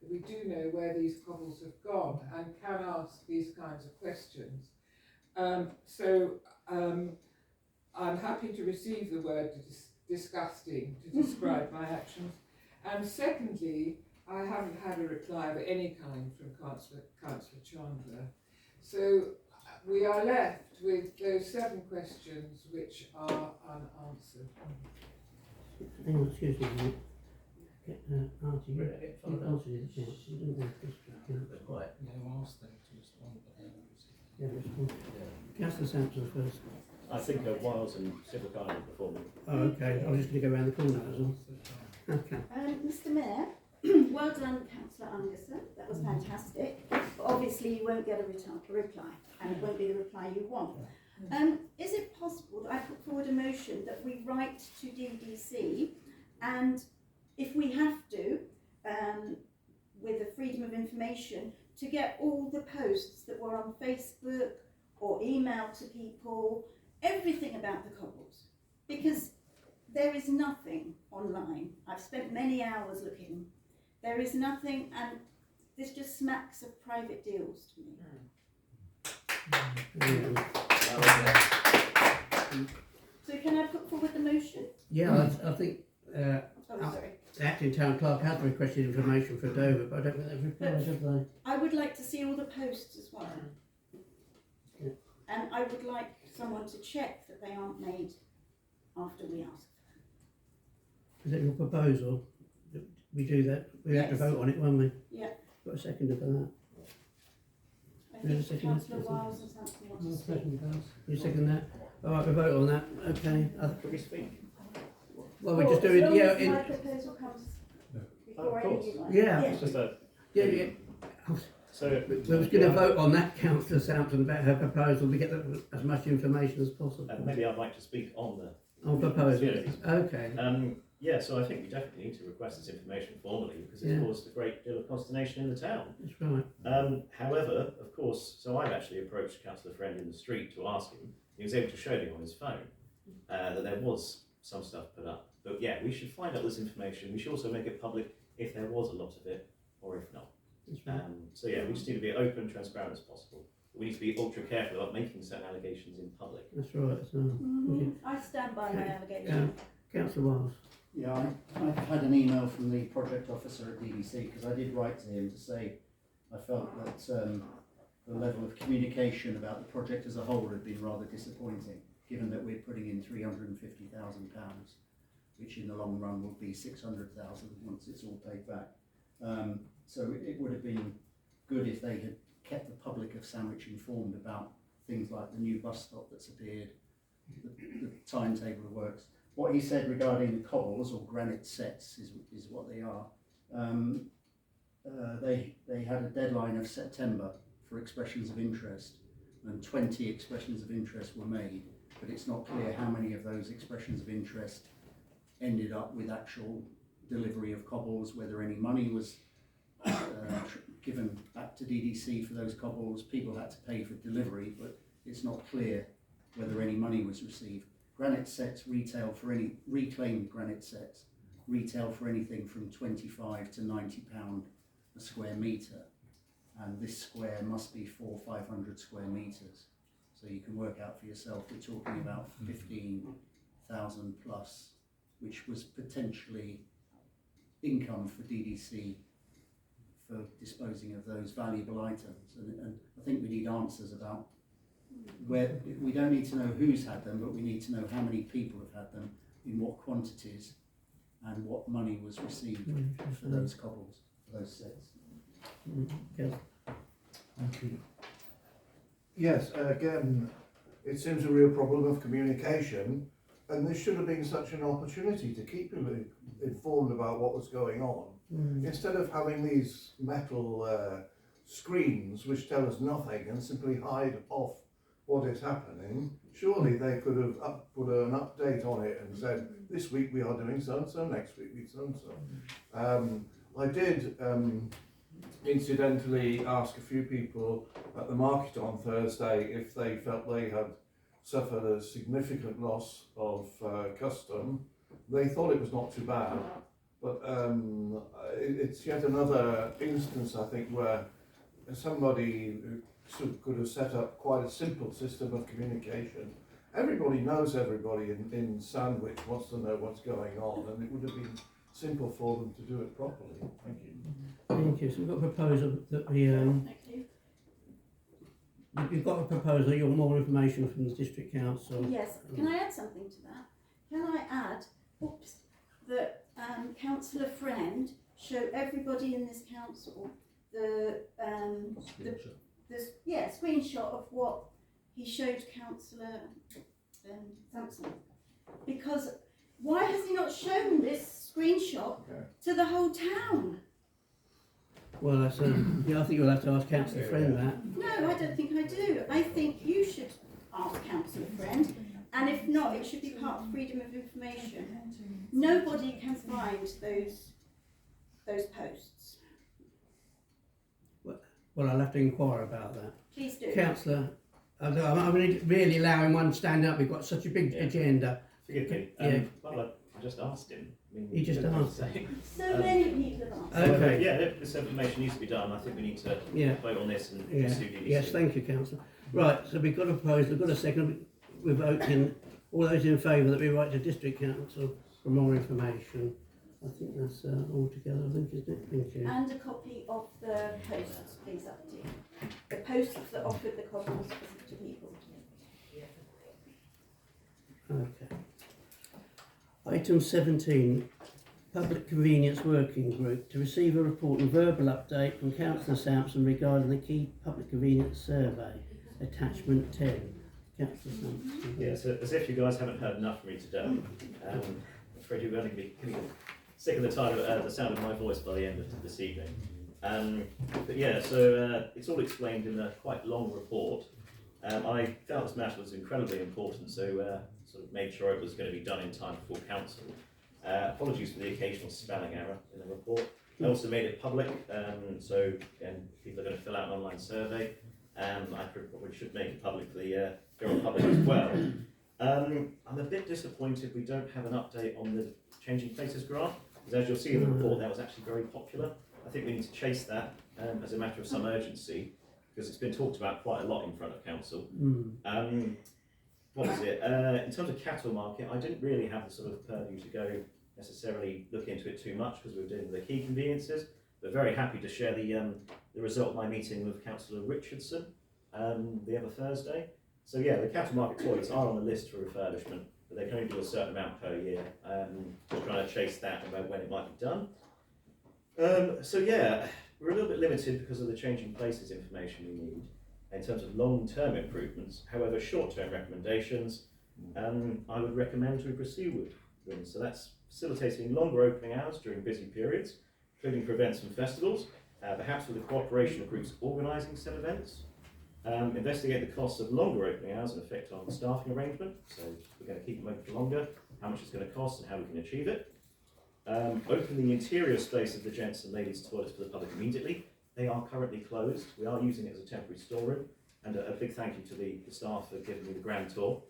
that we do know where these cobbles have gone and can ask these kinds of questions. I'm happy to receive the word disgusting to describe my actions. And secondly, I haven't had a reply of any kind from Councillor Chandler. So we are left with those 7 questions which are unanswered. Hang on, excuse me a minute. Artie, you answered it, yes, you didn't want this. Quiet. Yeah, ask them to respond. Yeah, respond. Councillor Sampson first. I think Wiles and Civic Island before me. Oh, okay, I was just going to go around the corner, that's all. Okay. Mr Mayor, well done Councillor Anderson, that was fantastic. But obviously you won't get a reply, and it won't be the reply you want. Is it possible that I put forward a motion that we write to DDC, and if we have to, with the freedom of information, to get all the posts that were on Facebook or email to people, everything about the cobbles, because there is nothing online. I've spent many hours looking. There is nothing, and this just smacks of private deals to me. So can I put forward the motion? Yeah, I think Sorry. the acting town clerk has requested information for Dover, but I don't think they've replied, have they? I would like to see all the posts as well. Yeah. And I would like someone to check that they aren't made after we ask. Is that your proposal? We do that, we have to Yes. vote on it, won't we? Yeah. Got a seconder for that? I Yeah, think second. Councillor Wiles and something want to speak. You second that? Alright, we vote on that, okay. Could we speak? Well, we're just doing, as long yeah, as my proposal comes before Of any course. of you. Yeah. It's just a, yeah. so We was going to vote on that, Councillor Sampson, about her proposal, to get as much information as possible. maybe I'd like to speak on the On proposal, Yes. okay. Yeah, so I think we definitely need to request this information formally because it's Yeah. caused a great deal of consternation in the town. That's right. However, of course, so I've actually approached Councillor Friend in the street to ask him. He was able to show me on his phone that there was some stuff put up. But yeah, we should find out this information. We should also make it public if there was a lot of it or if not. That's right. So yeah, we just need to be open and transparent as possible. We need to be ultra careful about making certain allegations in public. That's right, as well. I stand by my Okay. allegation. Councillor Wiles. Yeah, I've had an email from the project officer at DDC, because I did write to him to say I felt that the level of communication about the project as a whole had been rather disappointing, given that we're putting in £350,000. which in the long run would be 600,000 once it's all paid back. So it would have been good if they had kept the public of Sandwich informed about things like the new bus stop that's appeared, the timetable of works. What he said regarding the cobbles or granite sets is what they are. They had a deadline of September for expressions of interest, and 20 expressions of interest were made, but it's not clear how many of those expressions of interest ended up with actual delivery of cobbles, whether any money was given back to DDC for those cobbles. People had to pay for delivery, but it's not clear whether any money was received. Granite sets retail for any reclaimed granite sets retail for anything from £25 to £90 a square metre, and this square must be 400 or 500 square metres. So you can work out for yourself, we're talking about 15,000 plus, which was potentially income for DDC for disposing of those valuable items. And I think we need answers about where, we don't need to know who's had them, but we need to know how many people have had them, in what quantities, and what money was received for those cobbles, for those sets. Yes. Thank you. Yes, again, it seems a real problem of communication, and this should have been such an opportunity to keep people informed about what was going on. Instead of having these metal screens which tell us nothing and simply hide off what is happening, surely they could have put an update on it and said, this week we are doing so-and-so, next week we so-and-so. I did incidentally ask a few people at the market on Thursday if they felt they had suffered a significant loss of custom. They thought it was not too bad, but it's yet another instance, I think, where somebody could have set up quite a simple system of communication. Everybody knows everybody in Sandwich wants to know what's going on, and it would have been simple for them to do it properly. Thank you. Thank you. So we've got a proposal that we you've got a proposal, you want more information from the district council. Yes, can I add something to that? Can I add, that Councillor Friend show everybody in this council the screenshot of what he showed Councillor Sampson. Because why has he not shown this screenshot to the whole town? Well, that's yeah, I think you'll have to ask Councillor Friend that. No, I don't think I do. I think you should ask Councillor Friend, and if not, it should be part of freedom of information. Nobody can find those posts. Well, I'll have to inquire about that. Please do. Councillor, I'm really allowing one to stand up. We've got such a big agenda. Forgive me. Yeah. Well, I just asked him. I mean, You just asked. So many people have asked. Okay. Yeah, if this information needs to be done, I think we need to vote on this and pursue DDC. Yes, thank you, Councillor. Right, so we've got a proposal, we've got a second. We're voting. All those in favour that we write to District Council for more information. I think that's all together, I think, isn't it? Thank you. And a copy of the posts, please, up to you. The posts that offered the cobbles to people. Okay. Item 17, Public Convenience Working Group, to receive a report and verbal update from Councillor Sampson regarding the key public convenience survey, attachment 10. Councillor Sampson. Yeah, so as if you guys haven't heard enough from me today, I'm afraid you're going to be sick of the sound of my voice by the end of this evening. But yeah, so it's all explained in a quite long report. I felt this matter was incredibly important, so sort of made sure it was going to be done in time before council. Apologies for the occasional spelling error in the report. I also made it public, so again, people are going to fill out an online survey. I probably should make it public for the general public as well. I'm a bit disappointed we don't have an update on the Changing Places grant, because as you'll see in the report, that was actually very popular. I think we need to chase that as a matter of some urgency, because it's been talked about quite a lot in front of council. What was it? In terms of cattle market, I didn't really have the sort of purview to go necessarily look into it too much because we were dealing with the key conveniences, but very happy to share the result of my meeting with Councillor Richardson the other Thursday. So yeah, the cattle market toilets are on the list for refurbishment. but they can only do a certain amount per year. Just trying to chase that about when it might be done. So yeah, we're a little bit limited because of the changing places information we need in terms of long-term improvements. However, short-term recommendations, I would recommend we pursue with them. So that's facilitating longer opening hours during busy periods, including for events and festivals, perhaps with the cooperation of groups organising said events. Investigate the costs of longer opening hours and effect on the staffing arrangement. So we're going to keep them open for longer, how much it's going to cost and how we can achieve it. Open the interior space of the gents and ladies toilets for the public immediately. They are currently closed. We are using it as a temporary storeroom, and a big thank you to the staff for giving me the grand tour.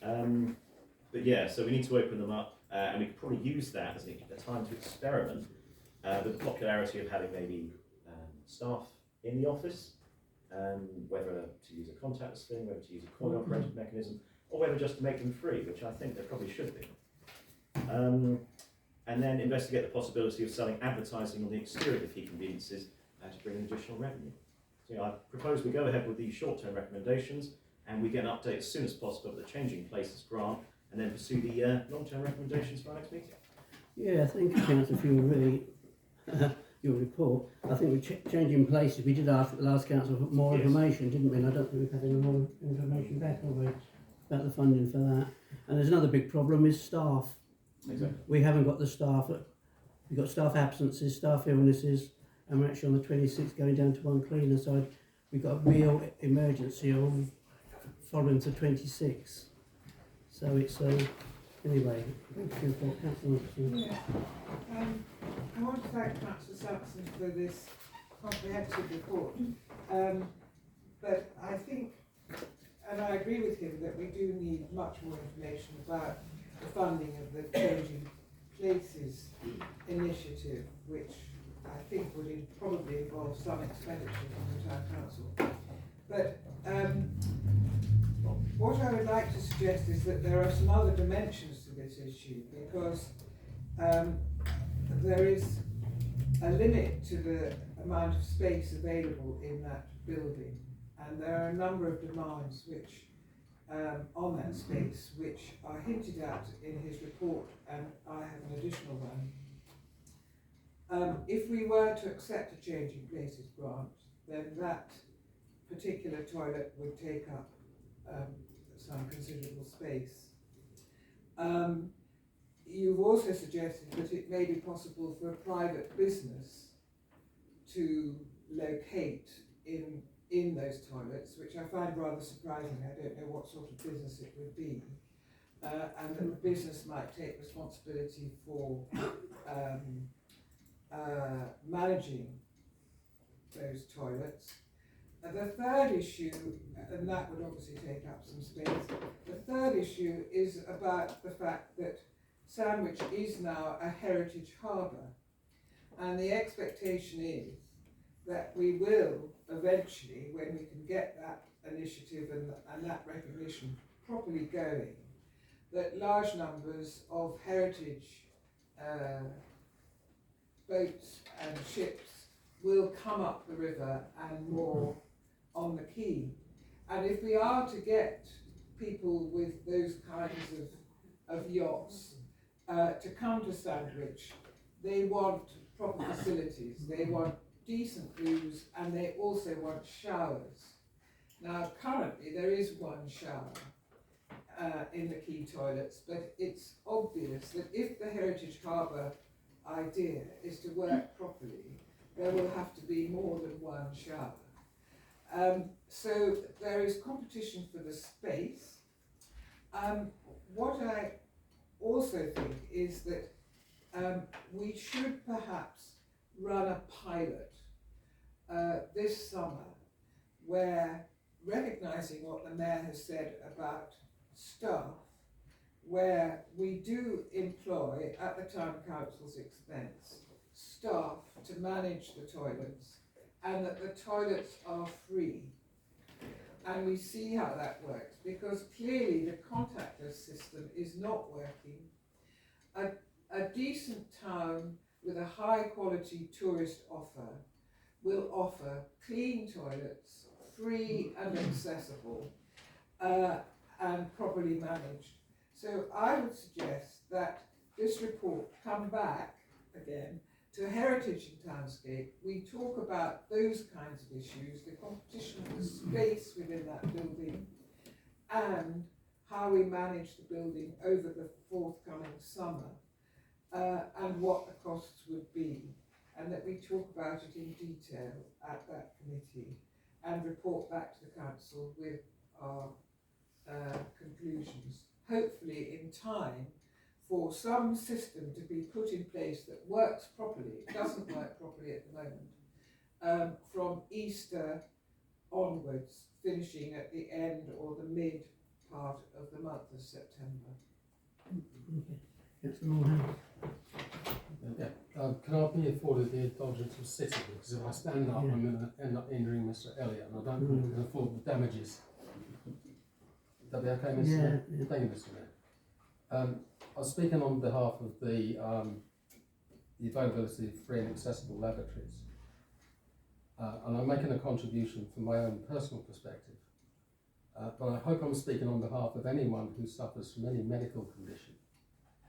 But yeah, so we need to open them up, and we could probably use that as a time to experiment with the popularity of having maybe staff in the office, whether to use a contactless thing, whether to use a coin operated mechanism, or whether just to make them free, which I think they probably should be. And then investigate the possibility of selling advertising on the exterior of key conveniences to bring in additional revenue. So I propose we go ahead with these short-term recommendations and we get an update as soon as possible of the changing places grant and then pursue the long-term recommendations for our next meeting. Yeah, thank you, Councillor, for your really your report. I think we're changing places. We did ask at the last council for more information, didn't we? And I don't think we've had any more information back, have we, about the funding for that. And there's another big problem is staff. Exactly. We haven't got the staff. We've got staff absences, staff illnesses, and we're actually on the 26th going down to one cleaner. So we've got a real emergency on following to 26. So it's anyway. Thank you for Councillor. Yeah. I want to thank Councillor Sampson for this comprehensive report. But I think, and I agree with him, that we do need much more information about the funding of the Changing Places initiative, which I think would probably involve some expenditure from the Town Council. But what I would like to suggest is that there are some other dimensions to this issue, because there is a limit to the amount of space available in that building, and there are a number of demands which on that space, which are hinted at in his report, and I have an additional one. If we were to accept a Changing Places grant, then that particular toilet would take up some considerable space. You've also suggested that it may be possible for a private business to locate in those toilets, which I find rather surprising. I don't know what sort of business it would be, and that the business might take responsibility for managing those toilets. The third issue, and that would obviously take up some space, the third issue is about the fact that Sandwich is now a heritage harbour, and the expectation is that we will eventually, when we can get that initiative and that recognition properly going, that large numbers of heritage boats and ships will come up the river and moor on the quay. And if we are to get people with those kinds of yachts to come to Sandwich, they want proper facilities, they want decent rooms, and they also want showers. Now currently there is one shower in the quay toilets, but it's obvious that if the Heritage Harbour idea is to work properly, there will have to be more than one shower. So there is competition for the space. What I also think is that we should perhaps run a pilot this summer where, recognising what the Mayor has said about staff, where we do employ, at the Town Council's expense, staff to manage the toilets, and that the toilets are free. And we see how that works, because clearly the contactless system is not working. A decent town with a high quality tourist offer will offer clean toilets, free and accessible, and properly managed. So I would suggest that this report come back again to Heritage and Townscape. We talk about those kinds of issues, the competition for space within that building, and how we manage the building over the forthcoming summer, and what the costs would be, and that we talk about it in detail at that committee and report back to the council with our conclusions, hopefully in time for some system to be put in place that works properly. It doesn't work properly at the moment, from Easter onwards, finishing at the end or the mid part of the month of September. Councillor Moorhouse. Can I be afforded the indulgence of sitting? Because if I stand up, I'm going to end up injuring Mr. Elliott, and I don't think we can afford the damages. Would that be okay, Mr. Mayor? Thank you, Mr. Mayor. I was speaking on behalf of the availability of free and accessible lavatories. And I'm making a contribution from my own personal perspective. But I hope I'm speaking on behalf of anyone who suffers from any medical condition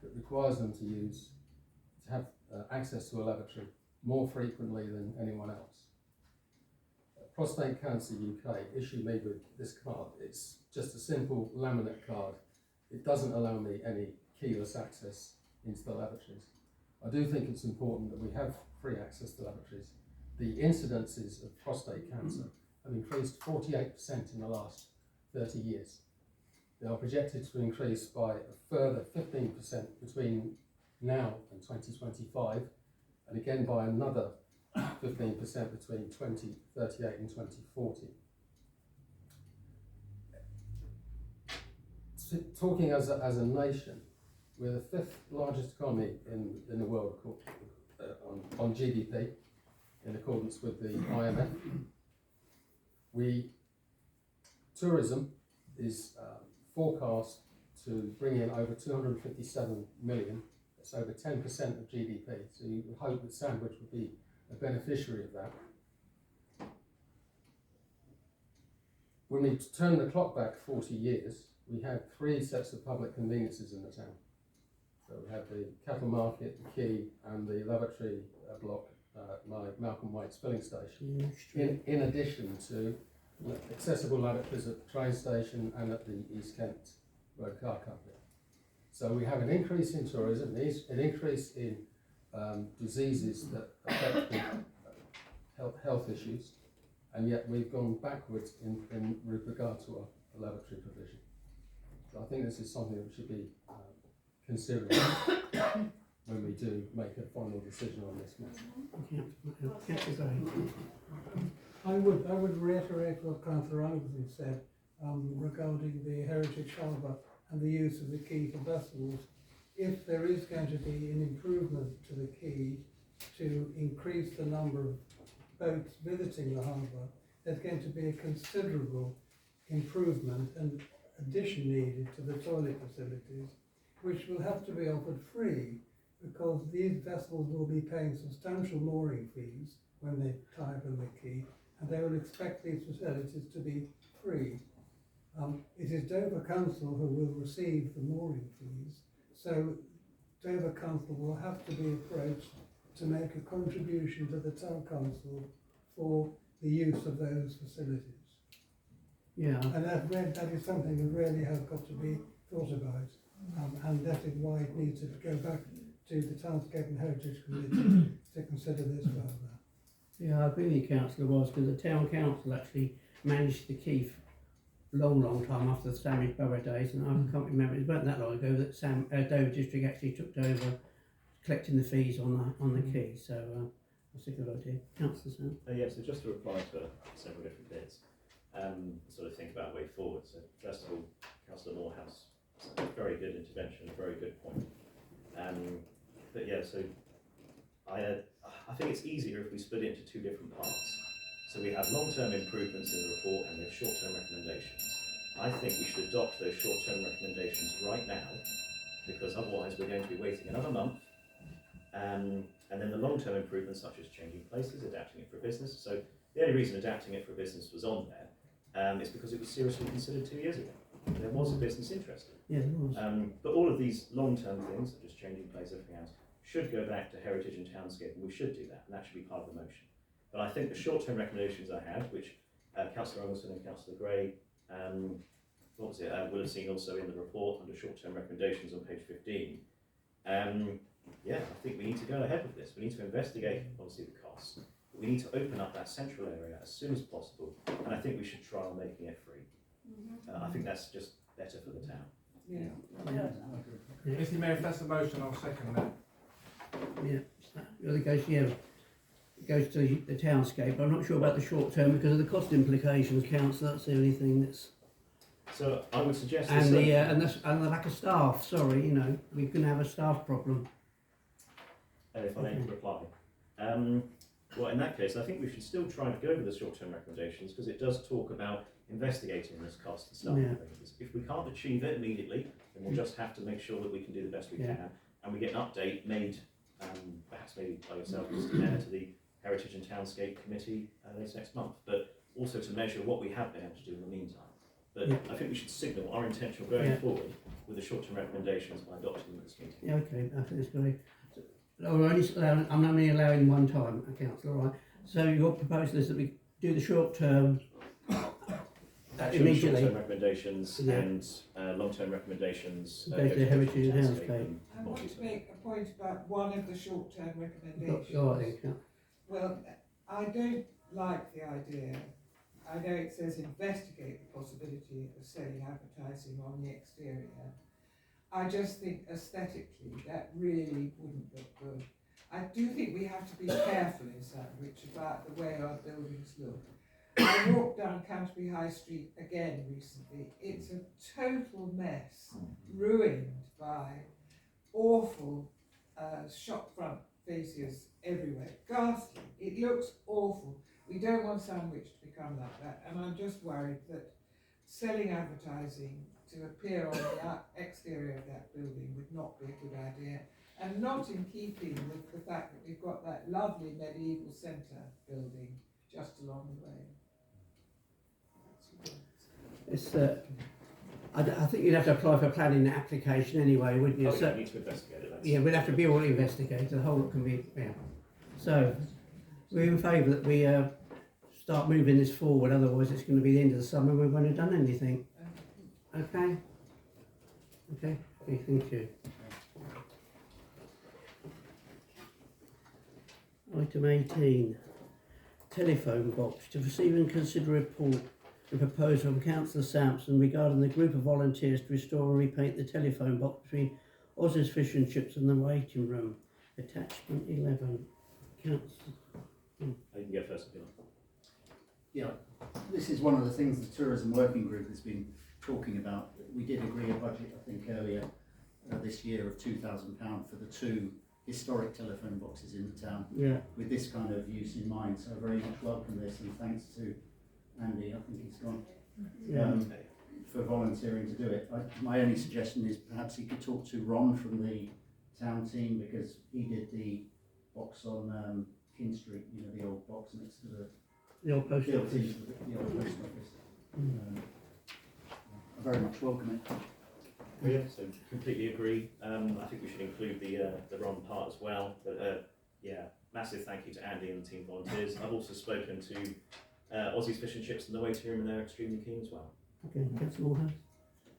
that requires them to have access to a lavatory more frequently than anyone else. Prostate Cancer UK issued me with this card. It's just a simple laminate card. It doesn't allow me any keyless access into the lavatories. I do think it's important that we have free access to lavatories. The incidences of prostate cancer have increased 48% in the last 30 years. They are projected to increase by a further 15% between now and 2025, and again by another 15% between 2038 and 2040. Talking as a nation, we're the 5th largest economy in the world on GDP, in accordance with the IMF. Tourism is forecast to bring in over 257 million. It's over 10% of GDP. So you would hope that Sandwich would be a beneficiary of that. When we turn the clock back 40 years, we had 3 sets of public conveniences in the town. So we had the cattle market, the quay, and the lavatory block at Malcolm White's filling station. In addition to accessible lavatories at the train station and at the East Kent Road Car Company. So we have an increase in tourism, an increase in diseases that affect health issues, and yet we've gone backwards in regard to a lavatory provision. So I think this is something that we should be considering when we do make a final decision on this matter. I would reiterate what Councillor Anderson said regarding the Heritage Harbour and the use of the quay for vessels. If there is going to be an improvement to the quay to increase the number of boats visiting the harbour, there's going to be a considerable improvement and addition needed to the toilet facilities, which will have to be offered free, because these vessels will be paying substantial mooring fees when they tie up in the quay, and they will expect these facilities to be free. It is Dover Council who will receive the mooring fees, so Dover Council will have to be approached to make a contribution to the Town Council for the use of those facilities. Yeah. And that is something that really has got to be thought about, and that is why it needs to go back to the Townscape and Heritage Committee to consider this further. Yeah, I agree with you, Councillor Walsh, because the Town Council actually managed the quay for a long time after the Sandwich Borough days, and I can't remember, it wasn't that long ago that Dover District actually took over collecting the fees on the quay, so that's a good idea. Councillor Sam? Yeah, so just to reply to several different bits, sort of think about way forward. So first of all, Councillor Moorhouse, very good intervention, very good point. But yeah, so I think it's easier if we split it into 2 different parts. So we have long-term improvements in the report and we have short-term recommendations. I think we should adopt those short-term recommendations right now, because otherwise we're going to be waiting another month. And then the long-term improvements, such as changing places, adapting it for business. So the only reason adapting it for business was on there is because it was seriously considered 2 years ago. there was a business interested. Yeah, there was. But all of these long-term things, such as changing place, everything else, should go back to Heritage and Townscape, and we should do that, and that should be part of the motion. But I think the short-term recommendations I had, which Councillor Ruggleson and Councillor Gray, will have seen also in the report under short-term recommendations on page 15. Yeah, I think we need to go ahead with this. We need to investigate, obviously, the costs. But we need to open up that central area as soon as possible, and I think we should try on making it free. I think that's just better for the town. Yeah. Mr. Mayor, if that's the motion, I'll second that. Yeah, it goes to the townscape. I'm not sure about the short term because of the cost implications, councillor. That's the only thing that's. So I would suggest. And the lack of staff. Sorry, you know, we can have a staff problem. If I may reply. Well, in that case, I think we should still try to go with the short-term recommendations because it does talk about investigating this cost and stuff. Yeah. If we can't achieve it immediately, then we'll just have to make sure that we can do the best we can, and we get an update made, perhaps maybe by yourself, Mr. Mayor, to the Heritage and Townscape Committee later next month, but also to measure what we have been able to do in the meantime. But I think we should signal our intention going forward with the short-term recommendations by adopting them at this meeting. Yeah, okay, I think that's great. I'm only allowing one time, councillor, right? So your proposal is that we do the short term immediately. Short-term recommendations and long-term recommendations. Go to Heritage and Townscape. I want to make a point about one of the short-term recommendations. Go on, Well, I don't like the idea. I know it says investigate the possibility of selling advertising on the exterior. I just think aesthetically that really wouldn't look good. I do think we have to be careful in Sandwich about the way our buildings look. I walked down Canterbury High Street again recently. It's a total mess, ruined by awful shop front faces everywhere. Ghastly. It looks awful. We don't want Sandwich to become like that, and I'm just worried that selling advertising to appear on the exterior of that building would not be a good idea, and not in keeping with the fact that we've got that lovely medieval centre building just along the way. It's, I think you'd have to apply for a planning application anyway, wouldn't you? Oh, So, yeah, we need to investigate it. yeah, we'd have to be all investigated. The whole lot can be. Yeah. So, we're in favour that we start moving this forward. Otherwise, it's going to be the end of the summer. And we won't have done anything. Okay. Okay. Okay. Thank you. Item 18. Telephone box. To receive and consider a report and proposal from Councillor Sampson regarding the group of volunteers to restore and repaint the telephone box between Oz's Fish and Chips and the waiting room. Attachment 11. Councillor. You can go first. Yeah, this is one of the things the Tourism Working Group has been talking about. We did agree a budget, I think, earlier this year of £2,000 for the 2 historic telephone boxes in the town. Yeah. With this kind of use in mind, so I very much welcome this, and thanks to Andy, I think he's gone, for volunteering to do it. My only suggestion is perhaps he could talk to Ron from the town team, because he did the box on King Street, you know, the old box next to the old post office. The old post office. I very much welcome it. Yeah, so completely agree. I think we should include the Ron part as well. But yeah, massive thank you to Andy and the team volunteers. I've also spoken to Aussie's Fish and Chips in the waiting room, and they're extremely keen as well. Okay, Councillor Moorhouse.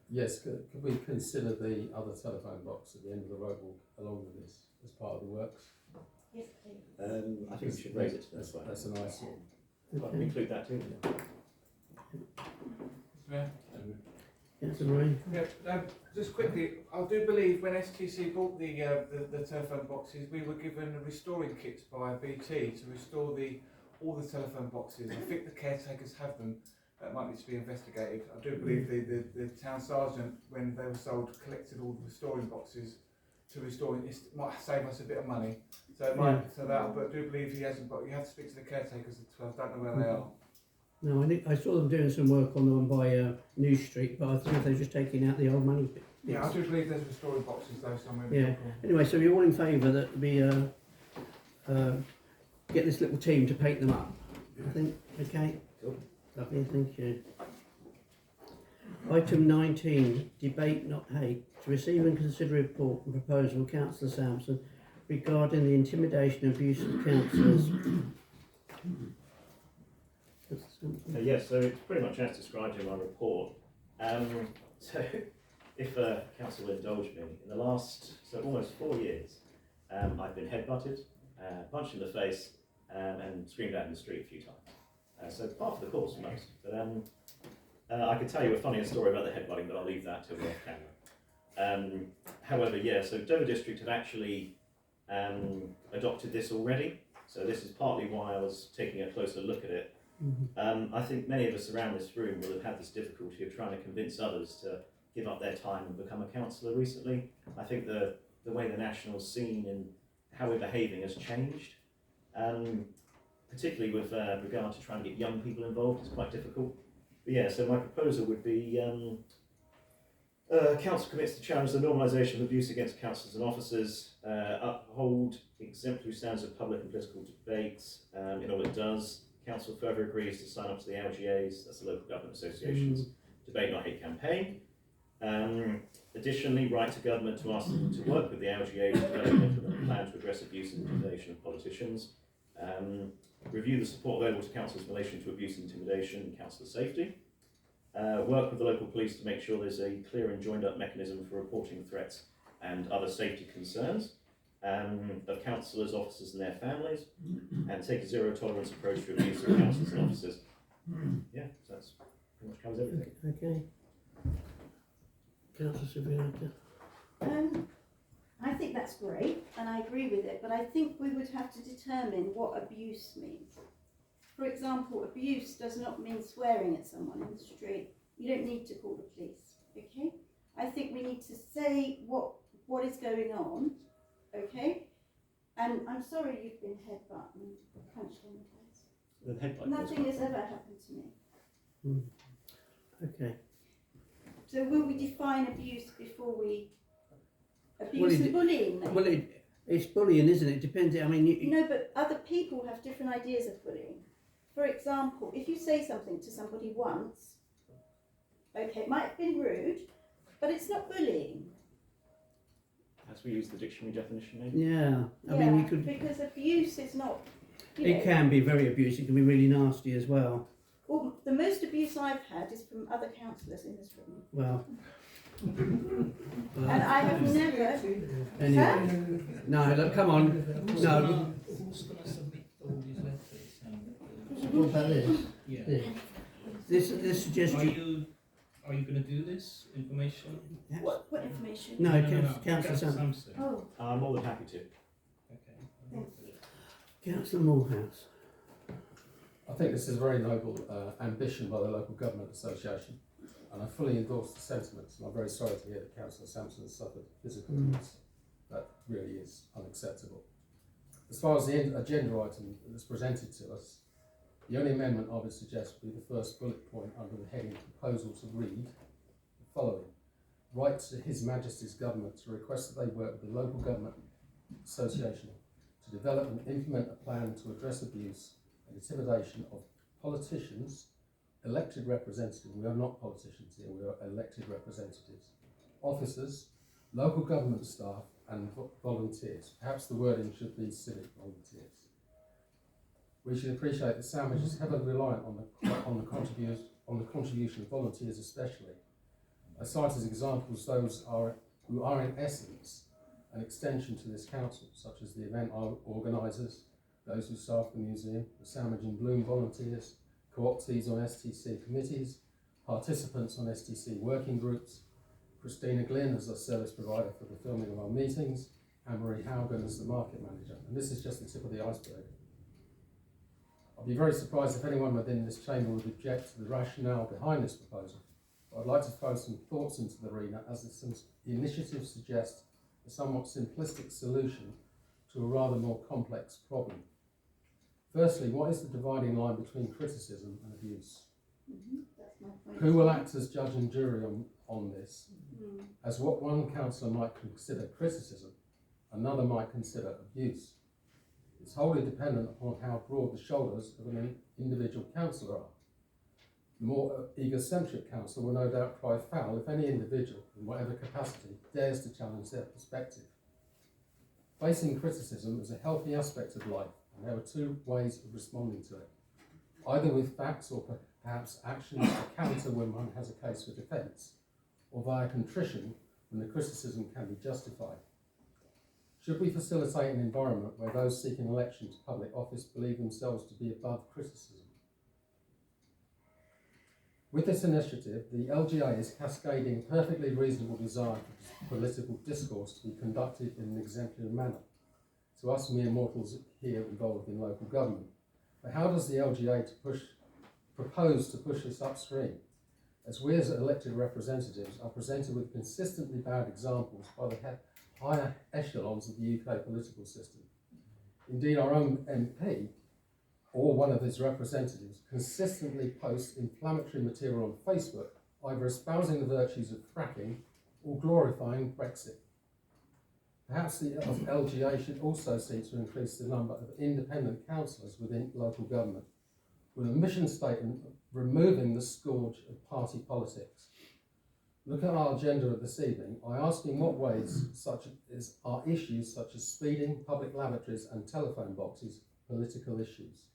Yes, could we consider the other telephone box at the end of the road walk along with this as part of the works? Yes, please. I think we should raise it to that side. That's a nice one. Well, include that too. Yeah. Councillor Ray. Yeah, just quickly, I do believe when STC bought the telephone boxes, we were given restoring kits by BT to restore all the telephone boxes. I think the caretakers have them. That might need to be investigated. I do believe the town sergeant, when they were sold, collected all the restoring boxes to restore it. It might save us a bit of money. So it might, but I do believe he hasn't got. You have to speak to the caretakers as well. I don't know where they are. No, I saw them doing some work on the one by New Street, but I think they're just taking out the old money bits. Yeah, I do believe there's restoring boxes though somewhere. Yeah. Anyway, so you're all in favour that we get this little team to paint them up? I think. Okay. Cool. Lovely. Thank you. Item 19, debate not hate. To receive and consider a report and proposal of Councillor Sampson regarding the intimidation and abuse of councillors. Yes, so it's pretty much as described in my report. So, if Council will indulge me, in the last, almost 4 years, I've been headbutted, punched in the face, and screamed out in the street a few times. So part of the course for most. But I could tell you a funnier story about the headbutting, but I'll leave that till we're off camera. However, yeah, so Dover District had actually adopted this already. So this is partly why I was taking a closer look at it. I think many of us around this room will have had this difficulty of trying to convince others to give up their time and become a councillor recently. I think the way the national scene and how we're behaving has changed. Particularly with regard to trying to get young people involved, it's quite difficult. But yeah, so my proposal would be Council commits to challenge the normalisation of abuse against councillors and officers, uphold exemplary standards of public and political debates in all it does. Council further agrees to sign up to the LGA's, that's the Local Government Association's, Debate Not Hate campaign. Additionally, write to government to ask them to work with the LGA to develop and implement a plan to address abuse and intimidation of politicians. Review the support available to councillors in relation to abuse and intimidation and councillor safety. Work with the local police to make sure there's a clear and joined up mechanism for reporting threats and other safety concerns of councillors, officers and their families, and take a zero tolerance approach to abuse of councillors and officers. Yeah, so that's pretty much covers everything. Okay. Councillor Savinaka. I think that's great, and I agree with it, but I think we would have to determine what abuse means. For example, abuse does not mean swearing at someone in the street. You don't need to call the police, okay? I think we need to say what is going on, okay? And I'm sorry you've been headbutted and punched in the face. Nothing has ever happened to me. Okay. So will we define abuse before we... Abuse and bullying, maybe? Well, it's bullying, isn't it? Depends. I mean, No, but other people have different ideas of bullying. For example, if you say something to somebody once, okay, it might have been rude, but it's not bullying. As we use the dictionary definition, maybe? Yeah, I mean, you could... Because abuse is not... It can be very abusive, it can be really nasty as well. Well, the most abuse I've had is from other councillors in this room. Well... and I have never... Anyway, no, look, come on. No. Who's going to submit all these letters? What about this? Yeah. This suggestion... Are you going to do this information? What information? No, Councillor Sampson. Oh. I'm more than happy to. Okay. Thank you. Councillor Morehouse. I think this is a very noble ambition by the Local Government Association, and I fully endorse the sentiments, and I'm very sorry to hear that Councillor Sampson has suffered physical abuse. That really is unacceptable. As far as the agenda item that's presented to us, the only amendment I would suggest would be the first bullet point under the heading Proposal to read the following. Write to His Majesty's Government to request that they work with the Local Government Association to develop and implement a plan to address abuse and intimidation of politicians, elected representatives, we are not politicians here, we are elected representatives, officers, local government staff and volunteers. Perhaps the wording should be civic volunteers. We should appreciate that Sandwich is heavily reliant on the contribution of volunteers especially. I cite as examples those who are in essence an extension to this council, such as the event organisers, those who staff the museum, the Sandwich in Bloom volunteers, co-optees on STC committees, participants on STC working groups, Christina Glynn as a service provider for the filming of our meetings, Anne-Marie Haugen as the market manager. And this is just the tip of the iceberg. I'd be very surprised if anyone within this chamber would object to the rationale behind this proposal. But I'd like to throw some thoughts into the arena as the initiative suggests a somewhat simplistic solution to a rather more complex problem. Firstly, what is the dividing line between criticism and abuse? That's my point. Who will act as judge and jury on this? As what one councillor might consider criticism, another might consider abuse. It's wholly dependent upon how broad the shoulders of an individual councillor are. The more egocentric council will no doubt cry foul if any individual, in whatever capacity, dares to challenge their perspective. Facing criticism is a healthy aspect of life, and there are two ways of responding to it. Either with facts or perhaps actions to counter when one has a case for defence, or via contrition when the criticism can be justified. Should we facilitate an environment where those seeking election to public office believe themselves to be above criticism? With this initiative, the LGA is cascading a perfectly reasonable desire for political discourse to be conducted in an exemplary manner. To us mere mortals here involved in local government. But how does the LGA propose to push this upstream? As we as elected representatives are presented with consistently bad examples by the higher echelons of the UK political system. Indeed, our own MP, or one of his representatives, consistently posts inflammatory material on Facebook, either espousing the virtues of fracking or glorifying Brexit. Perhaps the LGA should also seek to increase the number of independent councillors within local government, with a mission statement of removing the scourge of party politics. Look at our agenda of this evening. I ask in what ways are issues such as speeding, public lavatories and telephone boxes political issues.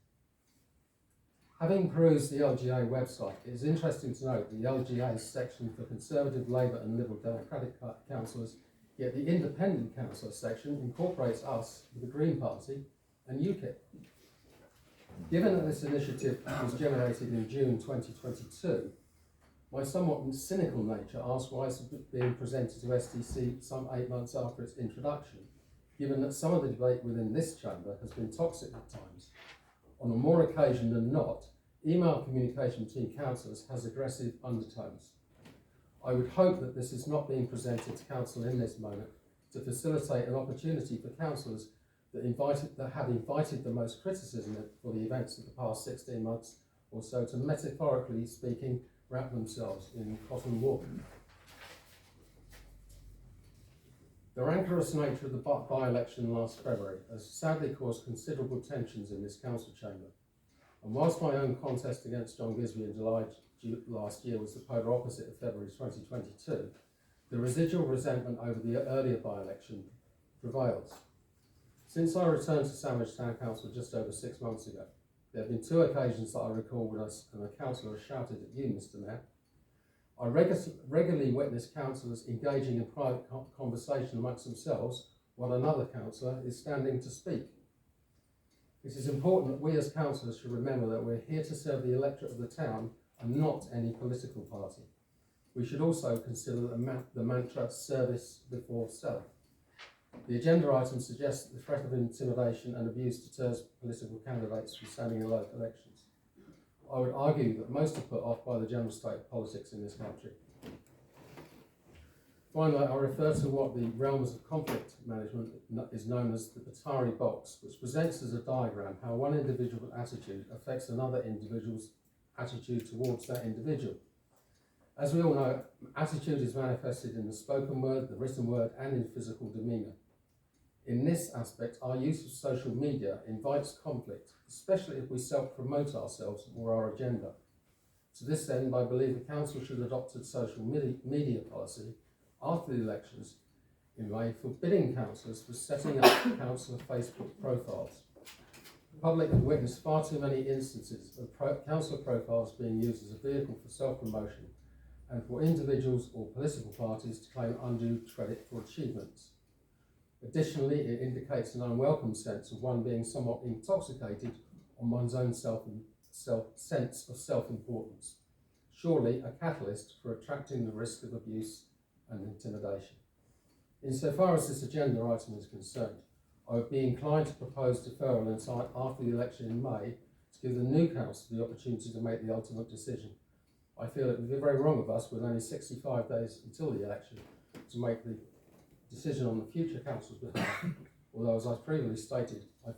Having perused the LGA website, it is interesting to note the LGA's section for Conservative, Labour and Liberal Democratic councillors, yet the Independent Councillor section incorporates us with the Green Party and UKIP. Given that this initiative was generated in June 2022, my somewhat cynical nature asks why it's being presented to STC some 8 months after its introduction, given that some of the debate within this chamber has been toxic at times. On a more occasion than not, email communication between councillors has aggressive undertones. I would hope that this is not being presented to council in this moment to facilitate an opportunity for councillors that have invited the most criticism for the events of the past 16 months or so to, metaphorically speaking, wrap themselves in cotton wool. The rancorous nature of the by-election last February has sadly caused considerable tensions in this council chamber. And whilst my own contest against John Gisby in July last year was the polar opposite of February 2022, the residual resentment over the earlier by-election prevails. Since I returned to Sandwich Town Council just over 6 months ago, there have been 2 occasions that I recall when a councillor has shouted at you, Mr Mayor. I regularly witness councillors engaging in private conversation amongst themselves while another councillor is standing to speak. It is important that we as councillors should remember that we're here to serve the electorate of the town and not any political party. We should also consider the mantra service before self. The agenda item suggests that the threat of intimidation and abuse deters political candidates from standing in local elections. I would argue that most are put off by the general state of politics in this country. Finally, I refer to what the realms of conflict management is known as the Batari box, which presents as a diagram how one individual's attitude affects another individual's attitude towards that individual. As we all know, attitude is manifested in the spoken word, the written word, and in physical demeanour. In this aspect, our use of social media invites conflict, especially if we self-promote ourselves or our agenda. To this end, I believe the Council should adopt a social media policy after the elections in May, forbidding councillors from setting up councillor Facebook profiles. The public have witnessed far too many instances of councillor profiles being used as a vehicle for self-promotion and for individuals or political parties to claim undue credit for achievements. Additionally, it indicates an unwelcome sense of one being somewhat intoxicated on one's own sense of self-importance. Surely a catalyst for attracting the risk of abuse and intimidation. Insofar as this agenda item is concerned, I would be inclined to propose deferral until after the election in May to give the new council the opportunity to make the ultimate decision. I feel it would be very wrong of us, with only 65 days until the election, to make the decision on the future council's behalf, although, as I previously stated, I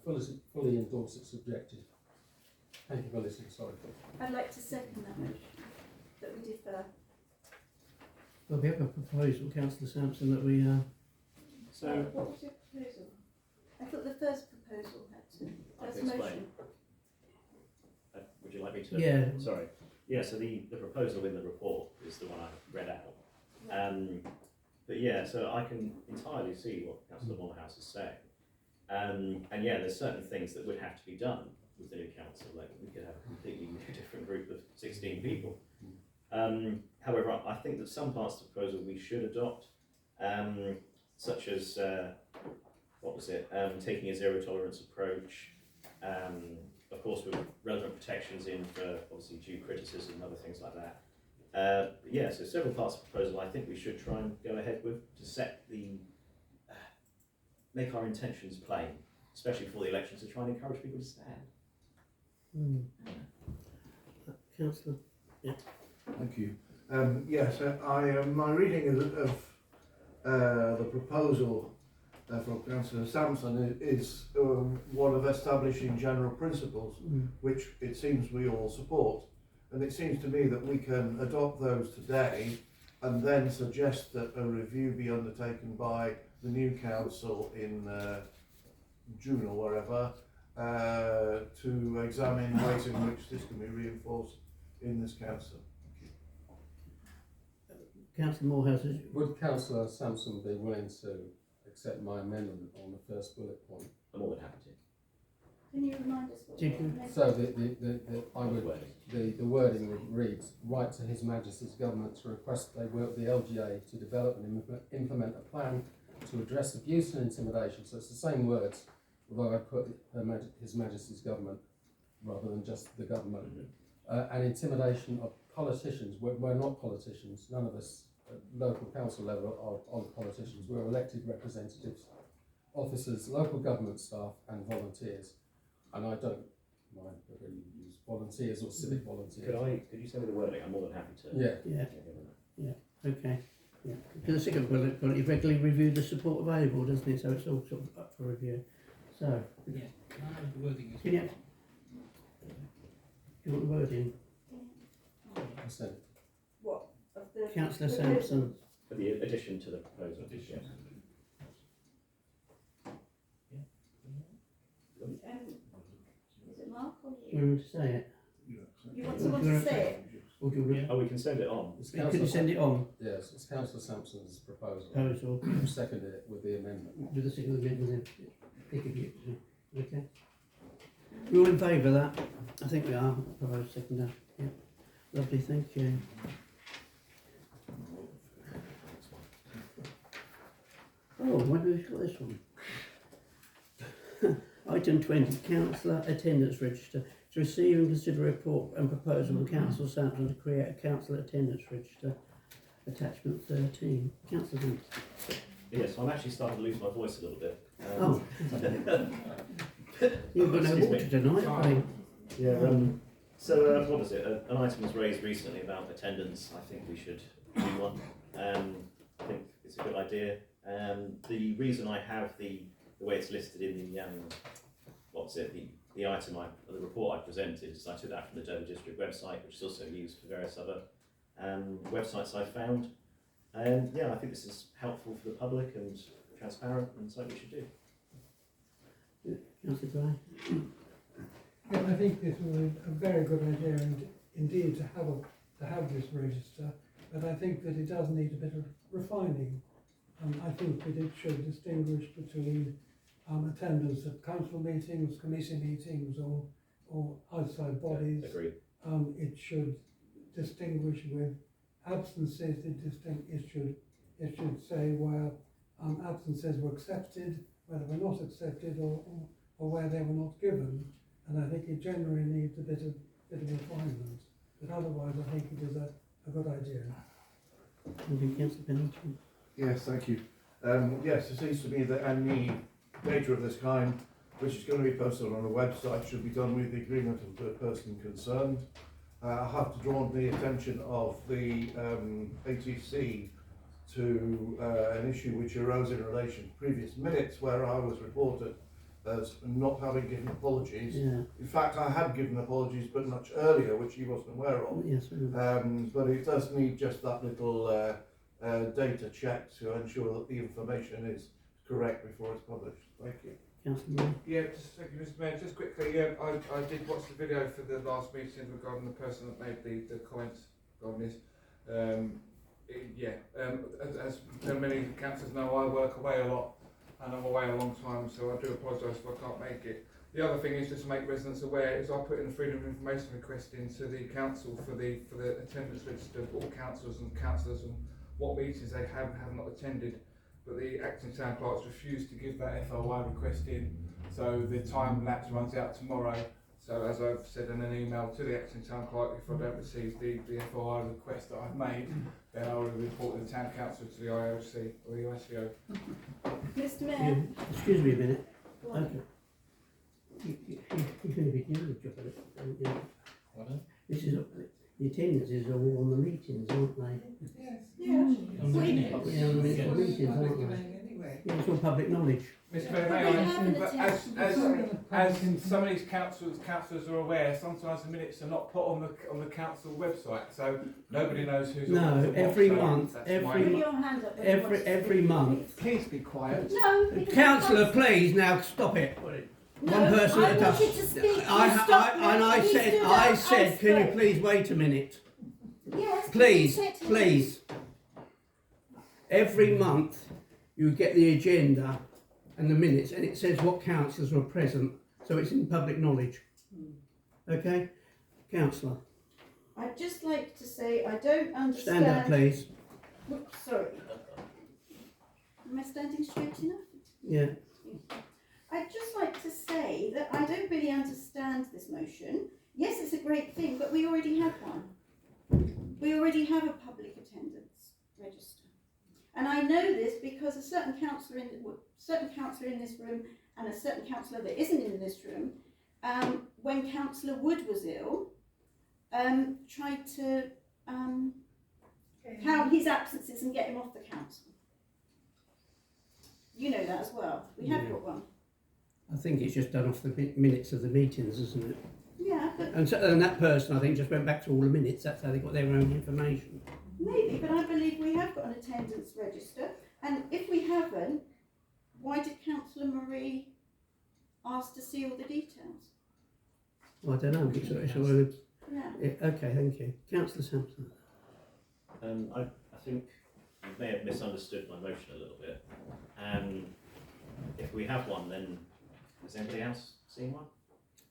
fully endorse its objective. Thank you for listening. Sorry. I'd like to second that motion, that we defer. Well, we have a proposal, Councillor Sampson, that we So, What was your proposal? I thought the first proposal had to. I That's can motion. explain. Would you like me to? Yeah. Sorry. Yeah, so the proposal in the report is the one I read out. But yeah, so I can entirely see what Councillor Morehouse is saying. And yeah, there's certain things that would have to be done with the new council. Like we could have a completely different group of 16 people. However, I think that some parts of the proposal we should adopt, such as what was it? Taking a zero tolerance approach. Of course, with relevant protections in for obviously due criticism and other things like that. Yeah, so several parts of the proposal I think we should try and go ahead with to set the make our intentions plain, especially before the elections, to try and encourage people to stand. Councillor. Yeah. Thank you. Yes, my reading of the proposal from Councillor Sampson is one of establishing general principles, which it seems we all support. And it seems to me that we can adopt those today and then suggest that a review be undertaken by the new council in June or wherever to examine ways in which this can be reinforced in this council. Councillor Morehouse. Would Councillor Sampson be willing to accept my amendment on the first bullet point? I'm more than happy to. Can you remind us what Did your you- amendment- So the wording reads, write to His Majesty's Government to request they work with the LGA to develop and implement a plan to address abuse and intimidation. So it's the same words, although I put His Majesty's Government rather than just the government. And intimidation of politicians. We're not politicians. None of us at local council level are politicians. We're elected representatives, officers, local government staff and volunteers. And I don't mind whether you use volunteers or civic volunteers. Could you send me the wording? I'm more than happy to. Yeah. Okay. Yeah. Because the second bullet point, it regularly review the support available, doesn't it? So it's all sort of up for review. So. Yeah. Can I have the wording as Can you? You want the wording? What? Of the Councillor proposal? Sampson. For the addition to the proposal. Yes. Is it Mark or You you? want me to say it? You want someone to say it? Or do you Oh, we can send it on. Could you send it on? Yes, it's Councillor Sampson's proposal. Proposal. Who seconded it with the amendment? With the second amendment, pick of you. Okay. We're all in favour of that? I think we are. Proposed seconder. Yeah. Lovely, thank you. Oh, when have we got this one? Item 20, Councillor Attendance Register. To receive and consider a report and proposal from Councillor Sampson to create a Councillor Attendance Register. Attachment 13. Councillor Sampson. Yes, I'm actually starting to lose my voice a little bit. Oh. You've got no Excuse water me. tonight, have you? Yeah. So what was it? An item was raised recently about attendance. I think we should do one. I think it's a good idea. The reason I have the way it's listed in the the item the report I presented is I took that from the Dover District website, which is also used for various other websites I found. And yeah, I think this is helpful for the public and transparent, and something we should do. Councillor Gray. Yeah, I think this was a very good idea, and indeed to have this register. But I think that it does need a bit of refining. I think that it should distinguish between attendance at council meetings, committee meetings, or outside bodies. Agreed. It should distinguish with absences. It should say where absences were accepted, where they were not accepted, or where they were not given. And I think it generally needs a bit of refinement. But otherwise, I think it is a good idea. Councillor Pennington. Yes, thank you. Yes, it seems to me that any data of this kind, which is going to be posted on a website, should be done with the agreement of the person concerned. I have to draw the attention of the ATC to an issue which arose in relation to previous minutes where I was reported as not having given apologies. Yeah. In fact, I had given apologies, but much earlier, which he wasn't aware of. Yes. But it does need just that little data check to ensure that the information is correct before it's published. Thank you. Councillor Moore. Yeah, just thank you, Mr. Mayor. Just quickly, I did watch the video for the last meeting regarding the person that made the comments regarding this. As many councillors know, I work away a lot and I'm away a long time, so I do apologise if I can't make it. The other thing is just to make residents aware is I put in a freedom of information request into the council for the attendance register of all councillors and what meetings they have not attended. But the acting town clerk's refused to give that FOI request in, so the time lapse runs out tomorrow. So as I've said in an email to the acting town clerk, if I don't receive the FOI request that I've made, then I will report the town council to the IOC or the ICO. Mr. Mayor. Excuse me a minute. Okay. You're going to be doing a job at it, don't you? Pardon? This is the attendances are all on the meetings, aren't they? Yes. Yeah. On the minutes. Yeah, on the minutes Yes. of meetings, Public aren't they? domain anyway. Yeah, it's all public knowledge. Mr. Mayor, But may they I? have an But attendance. as some of these councillors are aware, sometimes the minutes are not put on the council website, so nobody knows who's No, on the every so month, that's every my- Put your hand up. when you want to Every speak. month. Please be quiet. No. because Councillor, that's- please now stop it. No, One person I at a time. wanted to speak. You I stopped me. and I You said, stood I up, said, can you spoke. please wait a minute? Yes. Please, you said to me. please. Every month you get the agenda and the minutes, and it says what councillors were present, so it's in public knowledge. Okay, councillor, I'd just like to say I don't understand. stand up, please. Oops, sorry. Am I standing straight enough? Yeah. I'd just like to say that I don't really understand this motion. Yes, it's a great thing, but we already have one. We already have a public attendance register. And I know this because a certain councillor in this room and a certain councillor that isn't in this room, when Councillor Wood was ill, tried to count his absences and get him off the council. You know that as well. We have got one. I think it's just done off the minutes of the meetings, isn't it? Yeah, but And that person, I think, just went back to all the minutes. That's how they got their own information. maybe, but I believe we have got an attendance register. And if we haven't, why did Councillor Marie ask to see all the details? Well, I don't know. Yeah. Okay, thank you, Councillor Sampson. I think you may have misunderstood my motion a little bit. If we have one, then has anybody else seen one?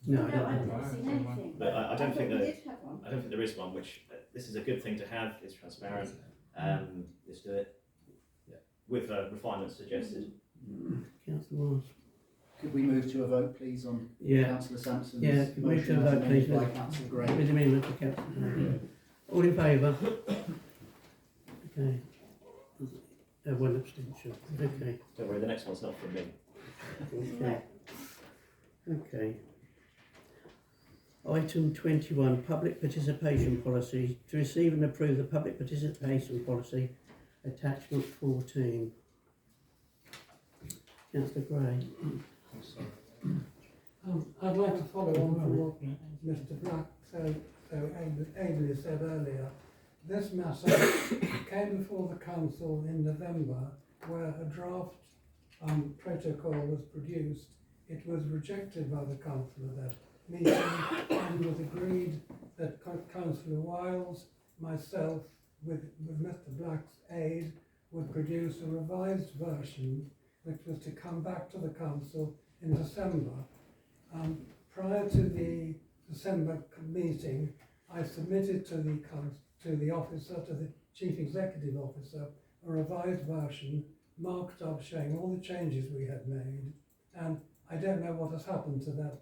No, I I've don't know. not seen anything. But I don't think we that did have one. I don't think there is one. Which this is a good thing to have. It's transparent. Let's do it with refinements suggested. Councillor Wise. Could we move to a vote, please, on Yeah. Councillor Sampson's Yeah, could we move to a motion as vote, please? amended by Councillor Gray? With amendment to Councillor Gray. All in favour? Okay. One abstention. Okay. Don't worry, the next one's not from me. Okay. Okay. Item 21, public participation policy. To receive and approve the public participation policy, attachment 14. Councillor Gray. I'm sorry. I'd like to follow on from what Mr. Black so ably said earlier. This matter came before the council in November, where a draft protocol was produced. It was rejected by the council at that meeting and was agreed that Councillor Wiles, myself, with Mr. Black's aid, would produce a revised version which was to come back to the council in December. Prior to the December meeting, I submitted to the officer, to the chief executive officer, a revised version marked up showing all the changes we had made, and I don't know what has happened to that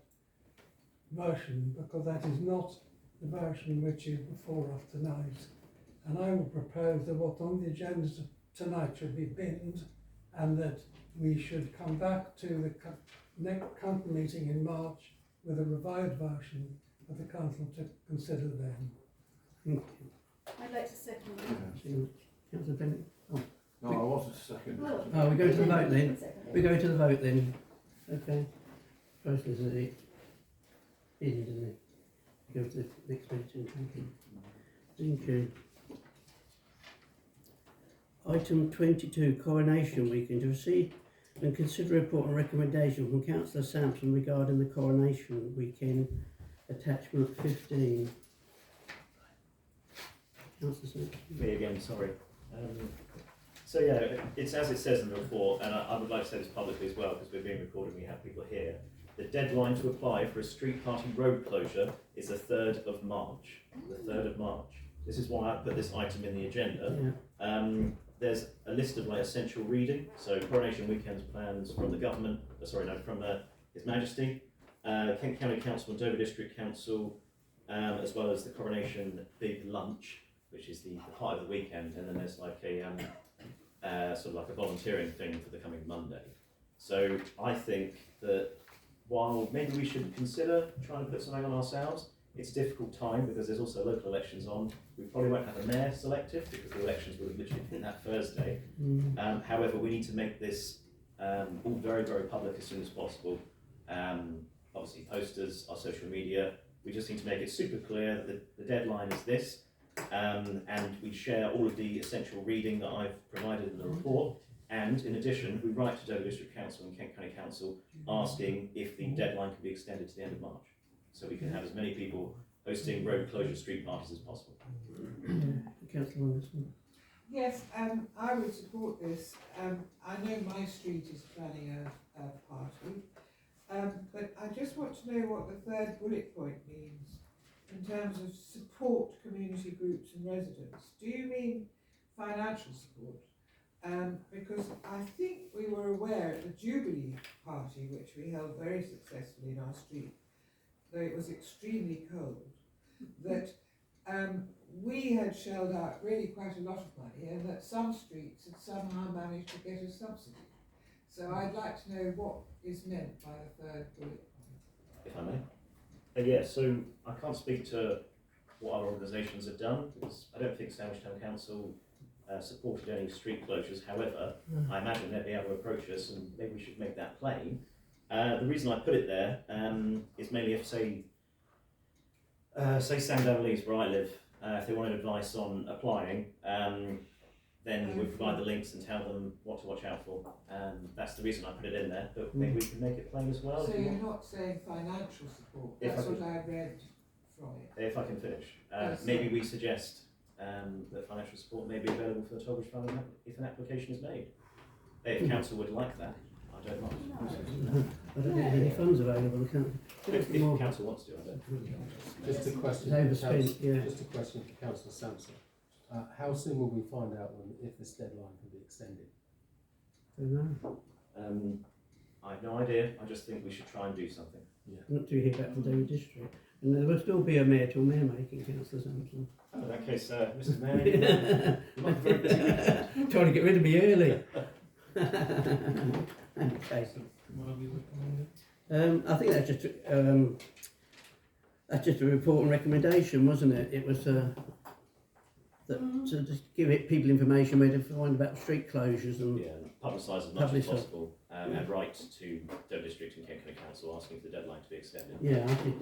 version, because that is not the version which is before us tonight. And I will propose that what's on the agenda tonight should be binned, and that we should come back to the next council meeting in March with a revised version for the council to consider then. I'd like to second that. Councillor Bennett. Oh. No, I wanted to second. Oh, we go to the vote then. We go to the vote then. Okay. Process is it. Isn't it? Go to the next meeting. Thank you. Thank you. Item 22, Coronation Weekend. To receive And consider a report and recommendation from Councillor Sampson regarding the coronation weekend, attachment 15. Councillor Sampson. Me again, sorry. So yeah, it's as it says in the report, and I would like to say this publicly as well, because we're being recorded and we have people here. The deadline to apply for a street party road closure is the 3rd of March. The 3rd of March. This is why I put this item in the agenda. Yeah. There's a list of like essential reading, so coronation weekends plans from the government, from His Majesty, Kent County Council and Dover District Council, as well as the coronation big lunch, which is the part of the weekend, and then there's like a sort of like a volunteering thing for the coming Monday. So I think that while maybe we should consider trying to put something on ourselves, it's a difficult time because there's also local elections on. We probably won't have a mayor selected because the elections will have literally been that Thursday. However, we need to make this all very, very public as soon as possible. Obviously posters, our social media, we just need to make it super clear that the deadline is this, and we share all of the essential reading that I've provided in the report. And in addition, we write to Dover District Council and Kent County Council asking if the deadline can be extended to the end of March, so we can have as many people hosting road closure street parties as possible. Councillor Anderson. Yes, I would support this. I know my street is planning a party, but I just want to know what the 3rd bullet point means in terms of support community groups and residents. Do you mean financial support? Because I think we were aware at the Jubilee party, which we held very successfully in our street, though it was extremely cold, that we had shelled out really quite a lot of money, and that some streets had somehow managed to get a subsidy. So I'd like to know what is meant by the 3rd bullet point. If I may. Yeah, so I can't speak to what other organisations have done, because I don't think Sandwich Town Council supported any street closures. However, I imagine they'd be able to approach us, and maybe we should make that plain. The reason I put it there is mainly if, say Sandown Leeds, where I live, if they wanted advice on applying, then we provide the links and tell them what to watch out for. That's the reason I put it in there, but maybe we can make it plain as well. So you're not saying financial support, that's what I read from it. If I can finish. Yes, maybe we suggest that financial support may be available for the Torbridge Fund if an application is made. If council would like that, I don't mind. I don't think any funds available. If the council wants to, I don't. Just a question. Just a question for Councillor Sampson. How soon will we find out if this deadline can be extended? I don't know. I have no idea. I just think we should try and do something. Not to hear back from Dover District. And there will still be a mayor till mayor making, Councillor Sampson. Oh, in that case, Mr. Mayor, you might be very busy weekend. Trying to get rid of me early. Okay. I think that's just a report and recommendation, wasn't it? It was to just give people information where to find about street closures and publicise as much as possible, and write to Dover District and Kent County Council asking for the deadline to be extended. Yeah, I think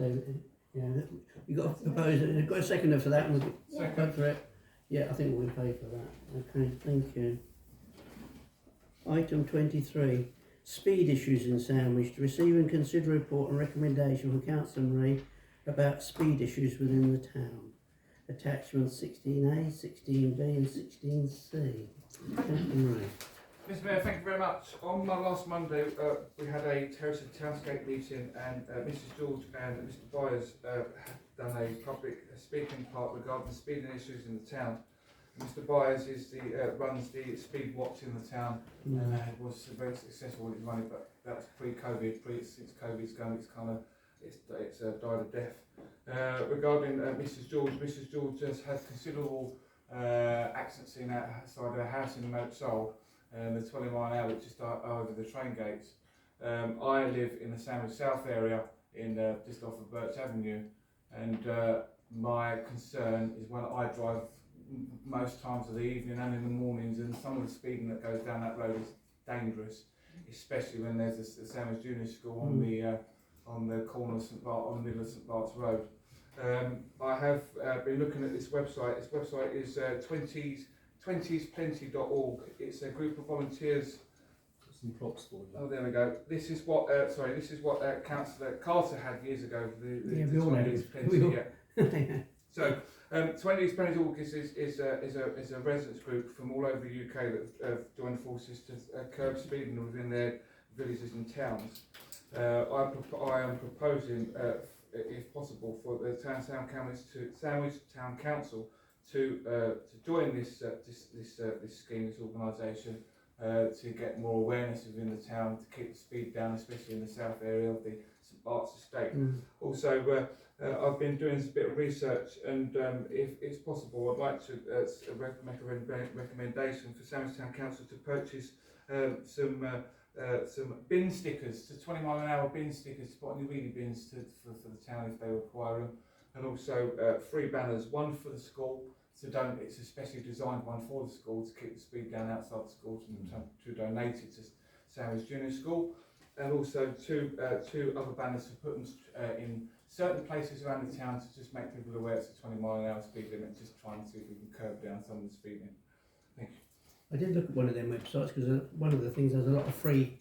you got to propose it. You've got a seconder for that, and we'll go for it. Yeah, I think we'll pay for that. Okay, thank you. Item 23. Speed issues in Sandwich. To receive and consider a report and recommendation from Councillor Marie about speed issues within the town. Attachments 16A, 16B and 16C. Councillor Marie. Mr. Mayor, thank you very much. On my last Monday, we had a Terrace of Townscape meeting, and Mrs. George and Mr. Byers had done a public speaking part regarding the speeding issues in the town. Mr. Byers is runs the speed watch in the town, and was very successful with his money. But that's pre-COVID. Since COVID's gone, it's died a death. Regarding Mrs. George has had considerable accidents outside her house in the Mount Sol. The 20 mile an hour just over the train gates. I live in the Sandwich South area, in just off of Birch Avenue, and my concern is when I drive most times of the evening and in the mornings, and some of the speeding that goes down that road is dangerous, especially when there's a Sandwich Junior School on the corner of on the middle of St Bart's Road. I have been looking at this website. This website is 20splenty.org. It's a group of volunteers some props for you. Oh, there we go. This is what, Councillor Carter had years ago. Yeah, we all had it. We all- Yeah. So, 20 Spanish Orchids is a residents group from all over the UK that have joined forces to curb speeding within their villages and towns. I am proposing, if possible, for the Sandwich Town Council to join this scheme, this organisation, to get more awareness within the town, to keep the speed down, especially in the south area of the St Bart's estate. Also, I've been doing a bit of research, and if it's possible, I'd like to make a recommendation for Sandwich Town Council to purchase some bin stickers, 20-mile-an-hour bin stickers to put on the wheelie bins for the town if they require them, and also 3 banners, one for the school. It's a specially designed one for the school to keep the speed down outside the school, to donate it to Sandwich Junior School, and also two other banners to put them in certain places around the town to just make people aware it's a 20-mile-an-hour speed limit, just trying to see if we can curb down some of the speeding. Thank you. I did look at one of their websites because one of the things has a lot of free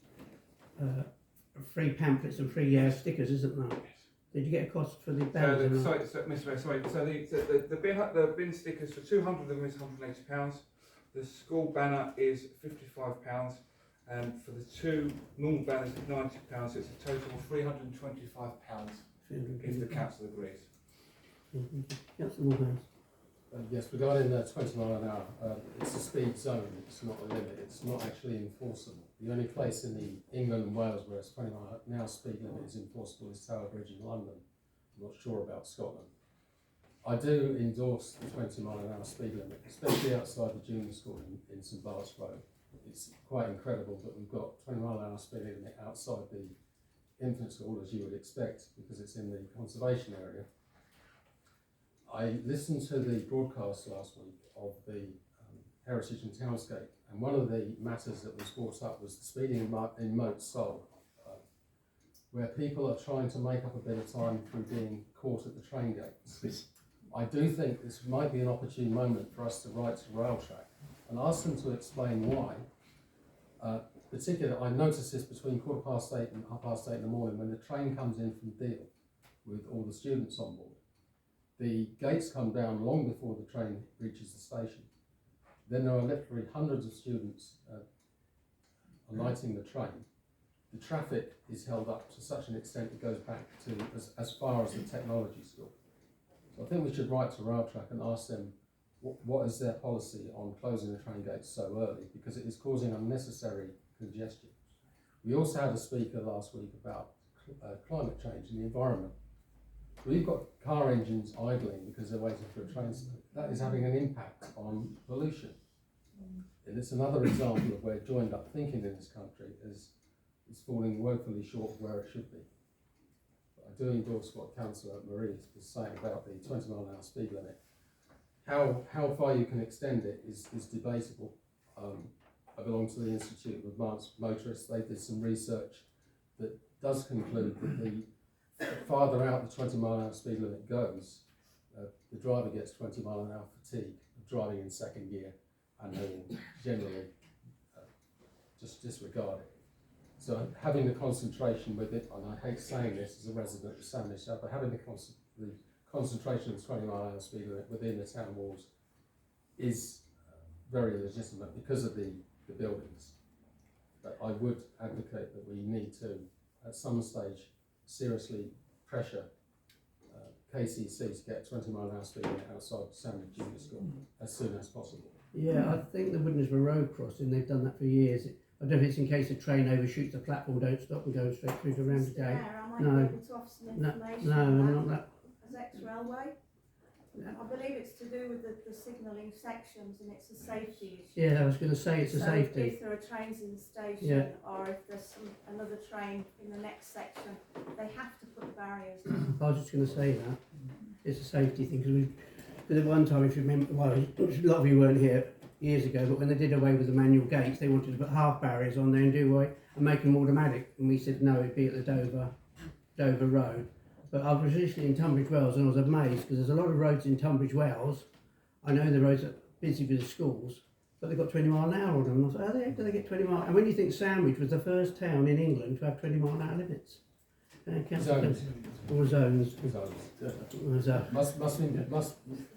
pamphlets and free stickers, isn't there? Did you get a cost for the banners? Mr. Mayor, sorry. So the bin stickers, for 200 of them is £180. The school banner is £55, and for the 2 normal banners is £90. So it's a total of £325 if the council agrees. Councillor Moorhouse. Yes, regarding the 20 mile an hour, it's a speed zone, it's not a limit, it's not actually enforceable. The only place in the England and Wales where a 20 mile an hour speed limit is enforceable is Tower Bridge in London. I'm not sure about Scotland. I do endorse the 20 mile an hour speed limit, especially outside the junior school in St Bart's Road. It's quite incredible that we've got 20 mile an hour speed limit outside the infant school, as you would expect, because it's in the conservation area. I listened to the broadcast last week of the Heritage and Townscape, and one of the matters that was brought up was the speeding in Moat Sol, where people are trying to make up a bit of time through being caught at the train gates. I do think this might be an opportune moment for us to write to Railtrack and ask them to explain why. Particularly, I noticed this between 8:15 and 8:30 in the morning when the train comes in from Deal with all the students on board. The gates come down long before the train reaches the station. Then there are literally hundreds of students alighting the train. The traffic is held up to such an extent it goes back to as far as the technology school. So I think we should write to Railtrack and ask them what is their policy on closing the train gates so early, because it is causing unnecessary congestion. We also had a speaker last week about climate change and the environment. We've got car engines idling because they're waiting for a train. That is having an impact on pollution. And it's another example of where joined up thinking in this country is falling woefully short of where it should be. But I do endorse what Councillor Marie was saying about the 20 mile an hour speed limit. How far you can extend it is debatable. I belong to the Institute of Advanced Motorists. They did some research that does conclude that the farther out the 20 mile an hour speed limit goes, the driver gets 20 mile an hour fatigue of driving in second gear, and they will generally just disregard it. So having the concentration with it, and I hate saying this as a resident of Sandwich, but having the concentration of the 20 mile an hour speed limit within the town walls is very legitimate because of the buildings. But I would advocate that we need to, at some stage, seriously pressure KCC to get 20 mile an hour speed limit outside Sandwich Junior School as soon as possible. Yeah, I think the Woodensborough Road crossing, they've done that for years. I don't know if it's in case a train overshoots the platform, don't stop and go straight through to Ramsgate. I might No. be able to offer some information not that. as ex-railway. I believe it's to do with the signalling sections, and it's a safety issue. Yeah, I was going to say it's a safety. If there are trains in the station, or if there's another train in the next section, they have to put the barriers in. I was just going to say that. It's a safety thing, because at one time, if you remember, well, a lot of you weren't here years ago, but when they did away with the manual gates, they wanted to put half barriers on there and make them automatic. And we said no, it'd be at the Dover Road. But I was recently in Tunbridge Wells and I was amazed because there's a lot of roads in Tunbridge Wells. I know the roads are busy with the schools, but they've got 20 mile an hour on them. I thought, how the heck do they get 20 mile? And when you think Sandwich was the first town in England to have 20 mile an hour limits. Zones. Or zones.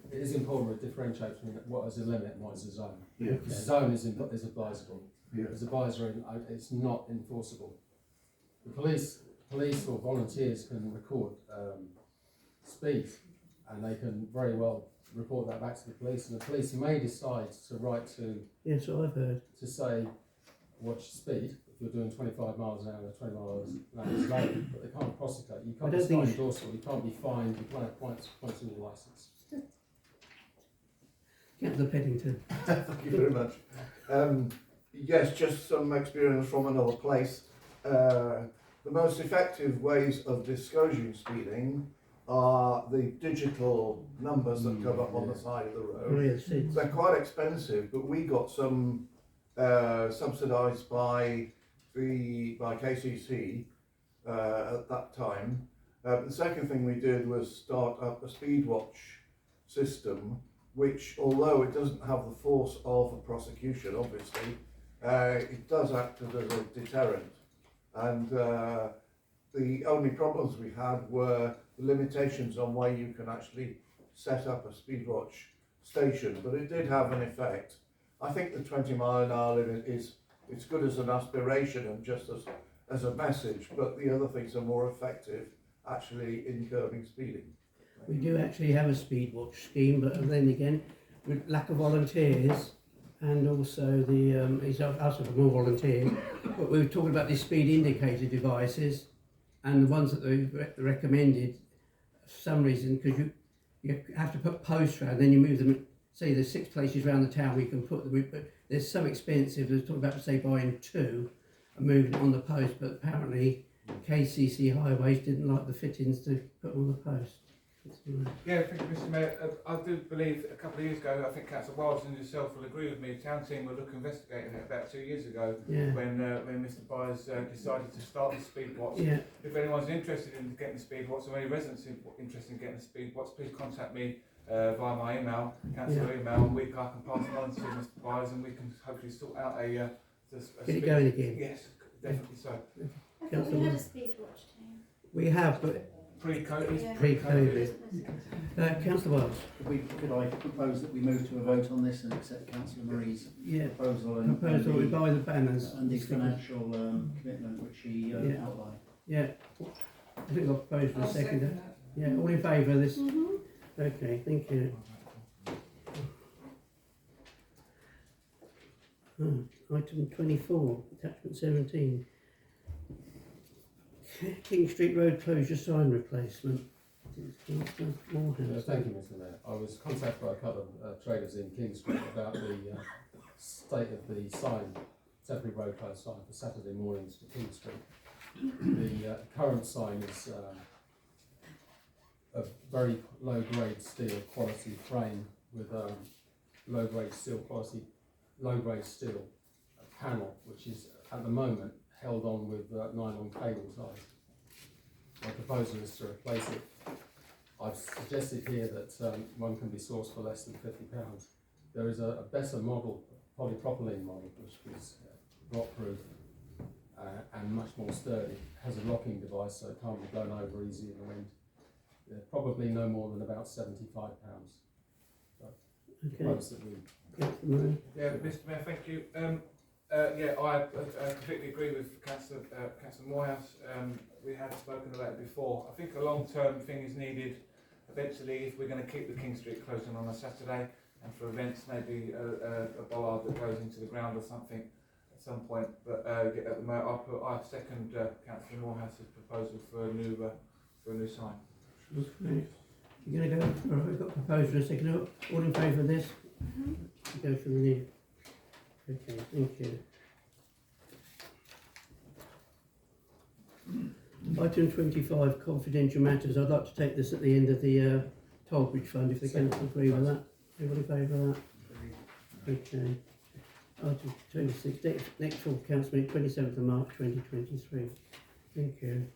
It is important to differentiate between what is a limit and what is a zone. Yeah. A zone is advisable. Yeah. As advisory, it's not enforceable. The police or volunteers can record speed, and they can very well report that back to the police, and the police may decide to write to. Yes, I've heard. To say, watch speed. If you're doing 25 miles an hour, 20 miles an hour is low, but they can't prosecute. You can't be endorsable. You can't be fined. You can't have points on your licence. Councillor Peddington. Thank you very much. Yes, just some experience from another place. The most effective ways of discouraging speeding are the digital numbers that come up on the side of the road. Oh, yes, they're quite expensive, but we got some subsidised by KCC at that time. The second thing we did was start up a speed watch system, which, although it doesn't have the force of a prosecution, obviously, it does act as a deterrent. And the only problems we had were the limitations on where you can actually set up a speed watch station, but it did have an effect. I think the 20 mile an hour limit it's good as an aspiration and just as a message, but the other things are more effective actually in curbing speeding. We do actually have a speed watch scheme, but then again, with lack of volunteers, and also it's also for more volunteers, but we were talking about these speed indicator devices, and the ones that they recommended, for some reason, because you have to put posts around, then you move them, say there's 6 places around the town we can put them, but they're so expensive. They were talking about, say, buying 2 and moving it on the post, but apparently KCC Highways didn't like the fittings to put on the post. Yeah, thank you, Mr. Mayor. I do believe a couple of years ago, I think Councillor Wiles and yourself will agree with me, the town team were investigating it about 2 years ago when Mr. Byers decided to start the speed watch. Yeah. If anyone's interested in getting the speed watch, or any residents interested in getting the speed watch, please contact me via my email, councillor email, and I can pass it on to Mr. Byers, and we can hopefully sort out a get it going again. Yes, definitely so. I thought we had a speed watch team. We have, but pre-COVID. Pre-COVID. Councillor Wells. Could I propose that we move to a vote on this and accept Councillor Marie's proposal and we buy the banners and the financial commitment which he outlined? Yeah, I think I'll propose for a second. Yeah, all in favour of this? Okay, thank you. Item 24, attachment 17. King Street Road closure sign replacement. Thank you, Mr. Mayor. I was contacted by a couple of traders in King Street about the state of the sign, temporary road closed sign for Saturday mornings to King Street. The current sign is a very low grade steel quality frame with low grade steel panel, which is at the moment held on with nylon cable ties. My proposal is to replace it. I've suggested here that one can be sourced for less than £50. There is a better model, polypropylene model, which is rock-proof and much more sturdy. It has a locking device, so it can't be blown over easy in the wind. Probably no more than about £75. Propose that we. Yeah, Mr. Mayor, thank you. I completely agree with Councillor Morehouse. We have spoken about it before. I think a long-term thing is needed eventually if we're going to keep the King Street closing on a Saturday, and for events maybe a bollard that goes into the ground or something at some point. But at the moment, I second Councillor Morehouse's proposal for a new sign. Okay. You're going to go. All right, we've got a proposal and a second. All in favour of this? Go for the new. Okay, thank you. Item 25, confidential matters. I'd like to take this at the end of the toll bridge fund, if the council agree with that. Everybody in favour of that? Okay. Item 26, next full council meeting, 27th of March 2023. Thank you.